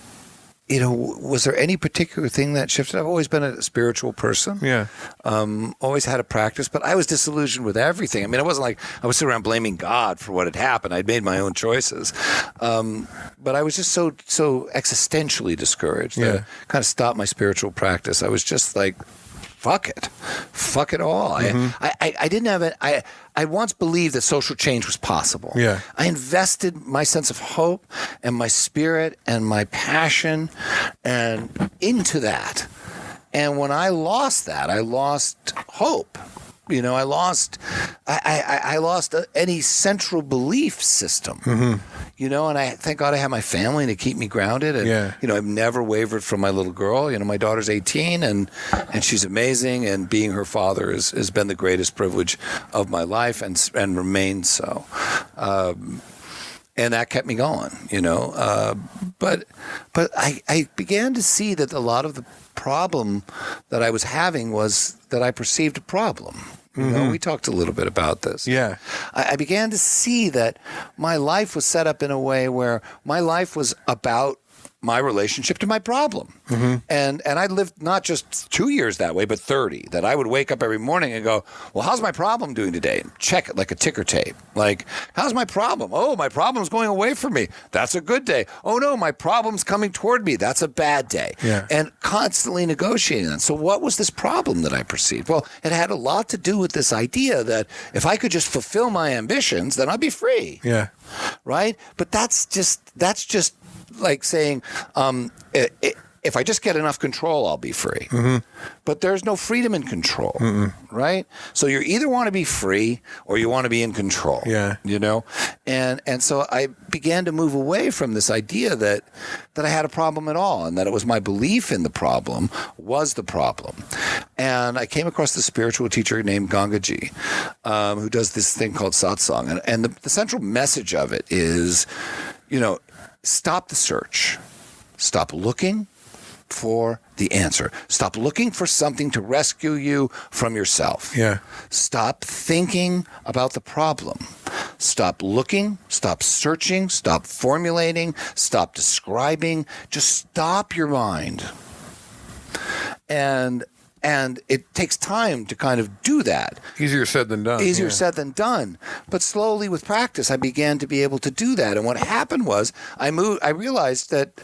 was there any particular thing that shifted? I've always been a spiritual person. Yeah. Always had a practice, but I was disillusioned with everything. I mean, it wasn't like I was sitting around blaming God for what had happened. I'd made my own choices. But I was just so existentially discouraged that it kind of stopped my spiritual practice. I was just like, fuck it all. I didn't have it. I once believed that social change was possible. Yeah. I invested my sense of hope and my spirit and my passion and into that. And when I lost that, I lost hope. I lost any central belief system. And I thank God I have my family to keep me grounded. And I've never wavered from my little girl. My daughter's 18 and she's amazing. And being her father has been the greatest privilege of my life and remains so. And that kept me going. But I began to see that a lot of the problem that I was having was that I perceived a problem. We talked a little bit about this. Yeah. I began to see that my life was set up in a way where my life was about my relationship to my problem. And I lived not just 2 years that way, but 30, that I would wake up every morning and go, well, how's my problem doing today? And check it like a ticker tape. Like, how's my problem? Oh, my problem's going away from me. That's a good day. Oh, no, my problem's coming toward me. That's a bad day. Yeah. And constantly negotiating that. So what was this problem that I perceived? Well, it had a lot to do with this idea that if I could just fulfill my ambitions, then I'd be free. Yeah. Right? But that's just like saying, if I just get enough control, I'll be free. But there's no freedom in control, right? So you either want to be free or you want to be in control. Yeah. You know? And so I began to move away from this idea that I had a problem at all, and that it was my belief in the problem was the problem. And I came across this spiritual teacher named Gangaji, who does this thing called satsang. And the central message of it is, stop the search. Stop looking for the answer. Stop looking for something to rescue you from yourself. Yeah. Stop thinking about the problem. Stop looking, stop searching, stop formulating, stop describing. Just stop your mind. And it takes time to kind of do that. Easier said than done. Easier said than done. But slowly with practice, I began to be able to do that. And what happened was I realized that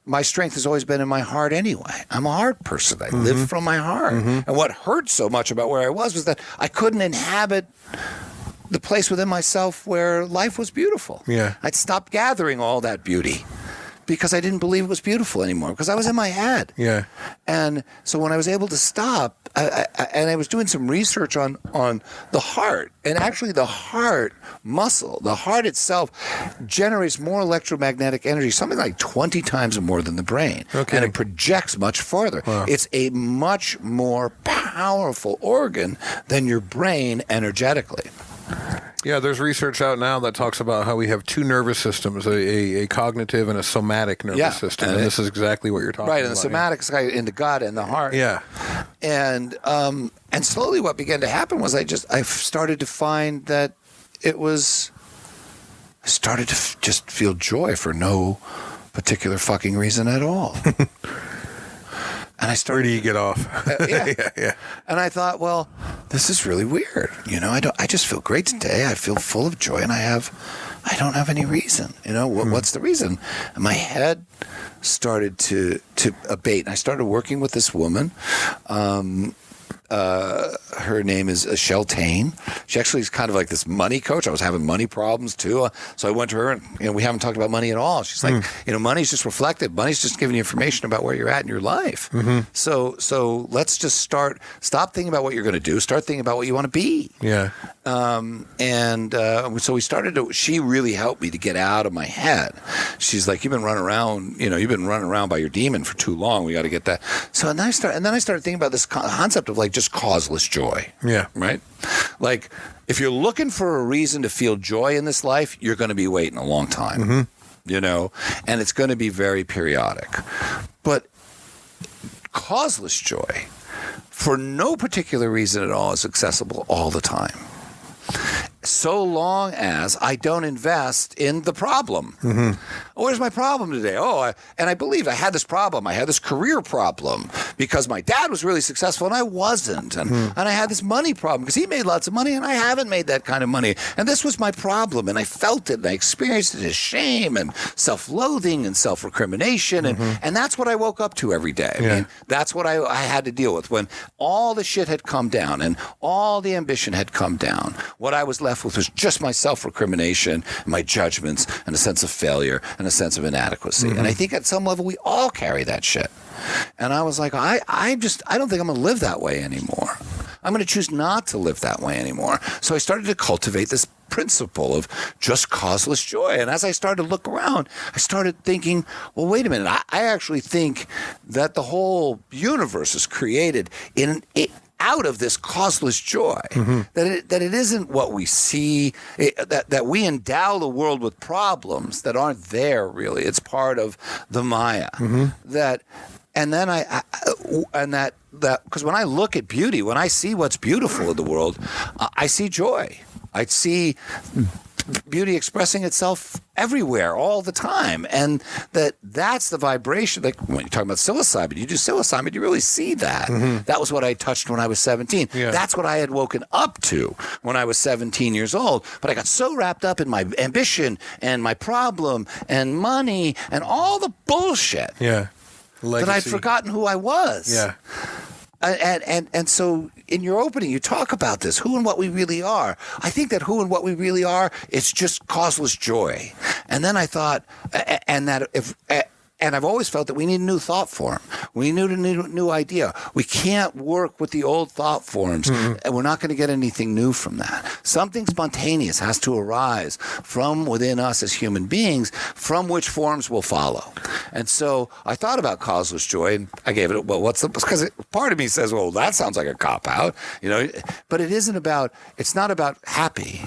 my strength has always been in my heart anyway. I'm a heart person. I live from my heart. And what hurt so much about where I was that I couldn't inhabit the place within myself where life was beautiful. Yeah. I'd stopped gathering all that beauty because I didn't believe it was beautiful anymore, because I was in my head. Yeah. And so when I was able to stop, I was doing some research on the heart, and actually the heart muscle, the heart itself generates more electromagnetic energy, something like 20 times more than the brain. Okay. And it projects much farther. Wow. It's a much more powerful organ than your brain energetically. Yeah, there's research out now that talks about how we have two nervous systems, a cognitive and a somatic nervous system. And this is exactly what you're talking about. Right, and the somatic is in the gut and the heart. Yeah. And slowly what began to happen was I started to find that I started to just feel joy for no particular fucking reason at all. And I started. Where do you get off? Yeah. And I thought, well, this is really weird. I just feel great today. I feel full of joy, and I don't have any reason. What's the reason? And my head started to abate. And I started working with this woman. Her name is Sheltane. She actually is kind of like this money coach. I was having money problems too. So I went to her and we haven't talked about money at all. She's like, money's just reflective. Money's just giving you information about where you're at in your life. So let's just stop thinking about what you're going to do. Start thinking about what you want to be. Yeah. So we started she really helped me to get out of my head. She's like, you've been running around by your demon for too long. We got to get that. So then I started thinking about this concept of like just causeless joy. Yeah. Right? Like, if you're looking for a reason to feel joy in this life, you're going to be waiting a long time. And it's going to be very periodic. But causeless joy, for no particular reason at all, is accessible all the time. So long as I don't invest in the problem. Where's my problem today? And I believe I had this problem. I had this career problem because my dad was really successful and I wasn't. And I had this money problem because he made lots of money and I haven't made that kind of money. And this was my problem. And I felt it and I experienced it as shame and self-loathing and self-recrimination. And that's what I woke up to every day. I mean, that's what I had to deal with when all the shit had come down and all the ambition had come down. What I was left with was just my self-recrimination, my judgments, and a sense of failure and a sense of inadequacy. And I think at some level we all carry that shit. And I was like, I don't think I'm going to live that way anymore. I'm going to choose not to live that way anymore. So I started to cultivate this principle of just causeless joy. And as I started to look around, I started thinking, well, wait a minute. I actually think that the whole universe is created out of this causeless joy, that it isn't what we see, that we endow the world with problems that aren't there really. It's part of the Maya. Because when I look at beauty, when I see what's beautiful in the world, I see joy. I see beauty expressing itself everywhere all the time, and that's the vibration. Like when you're talking about psilocybin, you do psilocybin, you really see that. That was what I touched when I was 17. That's what I had woken up to when I was 17 years old. But I got so wrapped up in my ambition and my problem and money and all the bullshit that I'd forgotten who I was. And so in your opening, you talk about this, who and what we really are. I think that who and what we really are, it's just causeless joy. And then I thought, and I've always felt that we need a new thought form. We need a new idea. We can't work with the old thought forms, and we're not going to get anything new from that. Something spontaneous has to arise from within us as human beings, from which forms will follow. And so I thought about causeless joy, and I gave it, because part of me says, well, that sounds like a cop-out, but it's not about happy.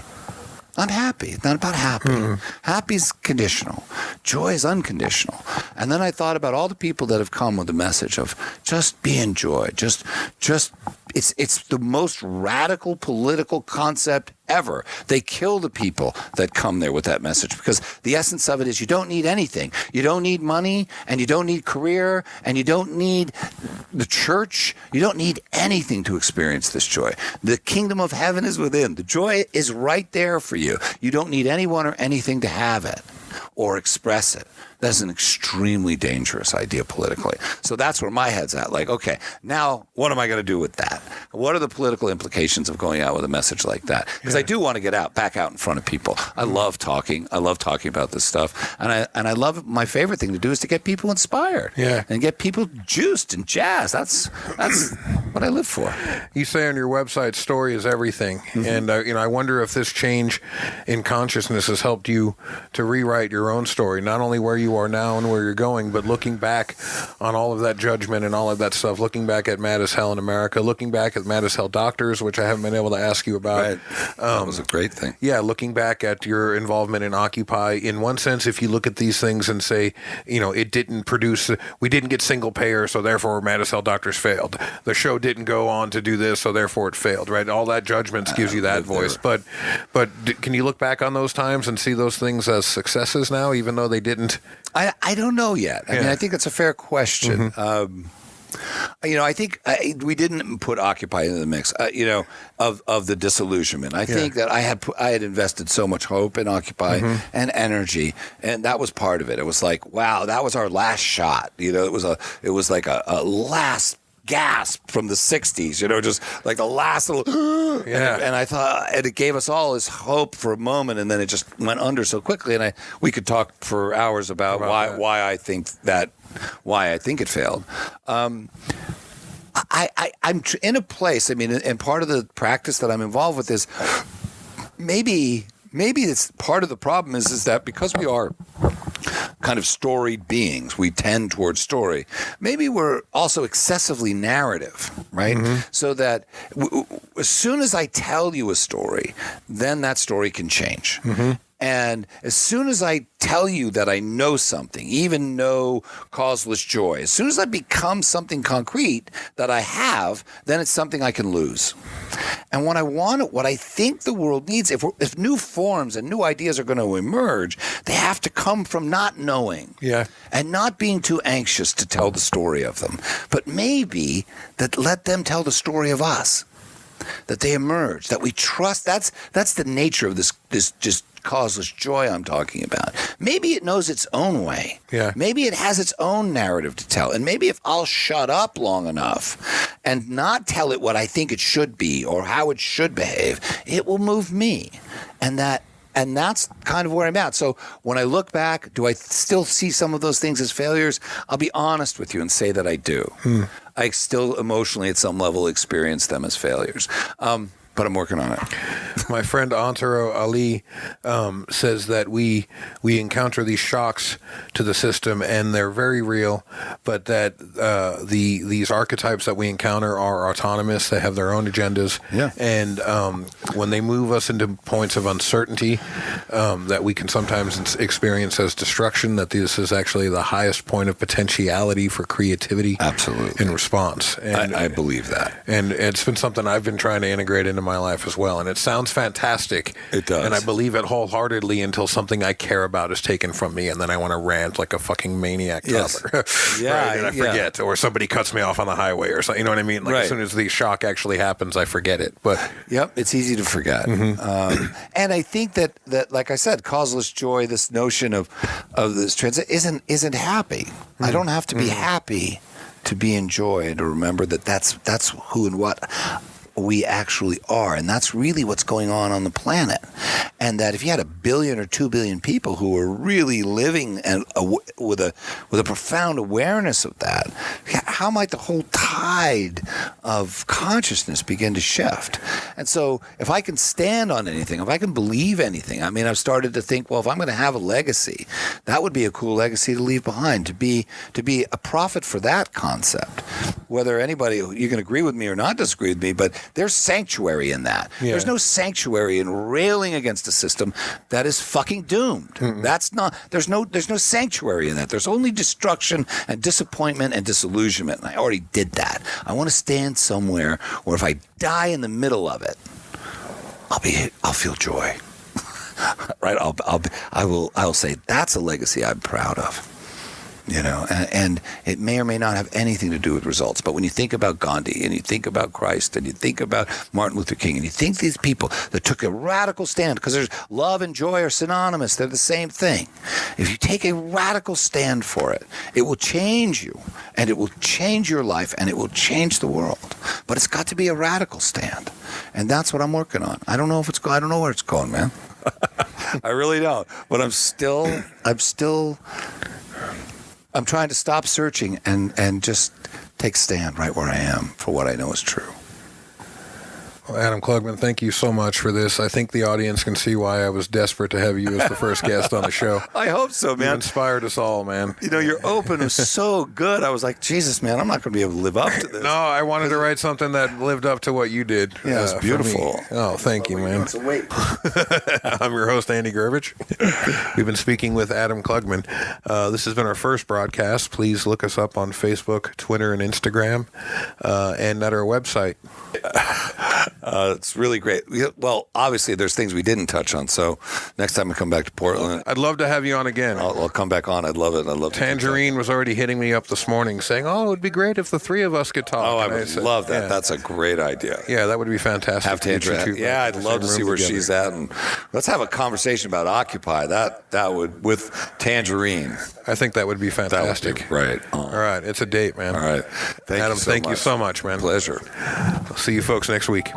I'm happy. It's not about happy. Happy is conditional. Joy is unconditional. And then I thought about all the people that have come with the message of just be in joy. Just it's the most radical political concept ever. They kill the people that come there with that message, because the essence of it is you don't need anything. You don't need money, and you don't need career, and you don't need the church. You don't need anything to experience this joy. The kingdom of heaven is within. The joy is right there for you. You don't need anyone or anything to have it or express it. That's an extremely dangerous idea politically. So that's where my head's at. Like, okay, now what am I going to do with that? What are the political implications of going out with a message like that? Because I do want to get back out in front of people. I love talking. I love talking about this stuff. And I love, my favorite thing to do is to get people inspired. And get people juiced and jazzed. That's what I live for. You say on your website, story is everything. And, I wonder if this change in consciousness has helped you to rewrite your own story, not only where you are now and where you're going, but looking back on all of that judgment and all of that stuff, looking back at Mad as Hell in America, looking back at Mad as Hell Doctors, which I haven't been able to ask you about. Right. That was a great thing. Yeah, looking back at your involvement in Occupy. In one sense, if you look at these things and say, it didn't produce, we didn't get single payer, so therefore Mad as Hell Doctors failed. The show didn't go on to do this, so therefore it failed, right? All that judgments gives you that voice. But can you look back on those times and see those things as successes now, even though they didn't? I don't know yet. I mean, I think it's a fair question. I think we didn't put Occupy into the mix, of the disillusionment. I think that I had invested so much hope in Occupy and energy, and that was part of it. It was like, wow, that was our last shot. It was like a last gasp from the 60s, just like the last little and I thought, and it gave us all this hope for a moment, and then it just went under so quickly, and we could talk for hours about why I think it failed. I'm in a place, and part of the practice that I'm involved with is maybe it's part of the problem is that because we are kind of storied beings, we tend towards story. Maybe we're also excessively narrative, right? So that as soon as I tell you a story, then that story can change. And as soon as I tell you that I know something, even know causeless joy, as soon as I become something concrete that I have, then it's something I can lose. And what I think the world needs, if new forms and new ideas are going to emerge, they have to come from not knowing and not being too anxious to tell the story of them, but maybe that let them tell the story of us, that they emerge, that we trust. That's the nature of this just causeless joy I'm talking about. Maybe it knows its own way. Maybe it has its own narrative to tell. And maybe if I'll shut up long enough and not tell it what I think it should be or how it should behave, it will move me. And that's kind of where I'm at. So when I look back, do I still see some of those things as failures? I'll be honest with you and say that I do. I still emotionally at some level experience them as failures. But I'm working on it. My friend Antaro Ali says that we encounter these shocks to the system, and they're very real, but that these archetypes that we encounter are autonomous. They have their own agendas. And when they move us into points of uncertainty that we can sometimes experience as destruction, that this is actually the highest point of potentiality for creativity. Absolutely. In response. And I believe that. And it's been something I've been trying to integrate into my life as well. And it sounds fantastic. It does. And I believe it wholeheartedly until something I care about is taken from me, and then I want to rant like a fucking maniac toddler. Yeah, right? And I forget, or somebody cuts me off on the highway or something. You know what I mean? Like as soon as the shock actually happens, I forget it. But yep, it's easy to forget. And I think that like I said, causeless joy, this notion of this transit isn't happy. I don't have to be happy to be in joy, and to remember that that's who and what we actually are, and that's really what's going on the planet. And that if you had 1 billion or 2 billion people who were really living and with a profound awareness of that, how might the whole tide of consciousness begin to shift? And so if I can stand on anything, if I can believe anything, I mean, I've started to think, well, if I'm going to have a legacy, that would be a cool legacy to leave behind, to be a prophet for that concept. Whether anybody, you can agree with me or not disagree with me, but there's sanctuary in that. Yeah. There's no sanctuary in railing against a system that is fucking doomed. That's not. There's no sanctuary in that. There's only destruction and disappointment and disillusionment. And I already did that. I want to stand somewhere where if I die in the middle of it, I'll feel joy. Right? I'll say that's a legacy I'm proud of. You know, and it may or may not have anything to do with results. But when you think about Gandhi, and you think about Christ, and you think about Martin Luther King, and you think these people that took a radical stand, because there's love and joy are synonymous, they're the same thing. If you take a radical stand for it, it will change you, and it will change your life, and it will change the world. But it's got to be a radical stand, and that's what I'm working on. I don't know where it's going, man. I really don't. But I'm trying to stop searching and just take stand right where I am for what I know is true. Well, Adam Klugman, thank you so much for this. I think the audience can see why I was desperate to have you as the first guest on the show. I hope so, man. You inspired us all, man. You know, your open was so good. I was like, Jesus, man, I'm not going to be able to live up to this. No, I wanted to write something that lived up to what you did. Yeah, it's beautiful. Oh, thank you, man. I'm your host, Andy Gurvich. We've been speaking with Adam Klugman. This has been our first broadcast. Please look us up on Facebook, Twitter, and Instagram, and at our website. It's really great. Well, obviously, there's things we didn't touch on. So next time I come back to Portland, I'd love to have you on again. I'll come back on. I'd love it. I'd love Tangerine was already hitting me up this morning saying, "Oh, it would be great if the three of us could talk." Oh, I would love that. Yeah. That's a great idea. Yeah, that would be fantastic. Have Tangerine. Yeah, I'd love to see where she's at, and let's have a conversation about Occupy. That would with Tangerine. I think that would be fantastic. That would be right. All right, it's a date, man. All right, Adam, thank you so much, man. Pleasure. I'll see you folks next week.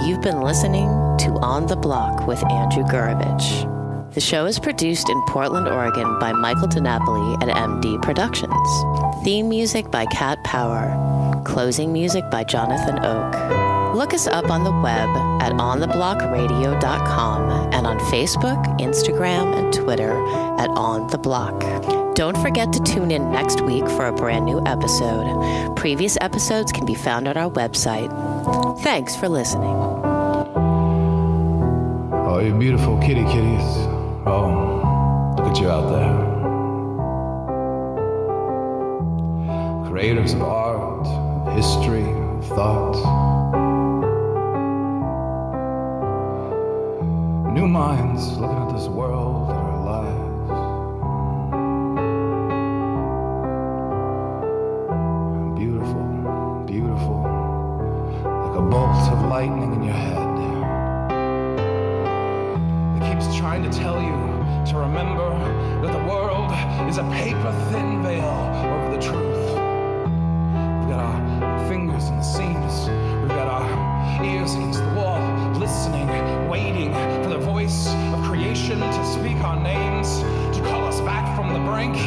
You've been listening to On the Block with Andrew Gurevich. The show is produced in Portland, Oregon by Michael DiNapoli at MD Productions. Theme music by Cat Power. Closing music by Jonathan Oak. Look us up on the web at ontheblockradio.com and on Facebook, Instagram, and Twitter at On The Block. Don't forget to tune in next week for a brand new episode. Previous episodes can be found at our website. Thanks for listening. Oh, you beautiful kitties. Oh, look at you out there. Creators of art, of history, of thought. New minds looking at this world and our lives. Beautiful, beautiful, like a bolt of lightning in your head. It keeps trying to tell you to remember that the world is a paper-thin veil over the truth. We've got our fingers in the seams. We've got our ears against the wall, listening, waiting for the voice of creation to speak our names, to call us back from the brink.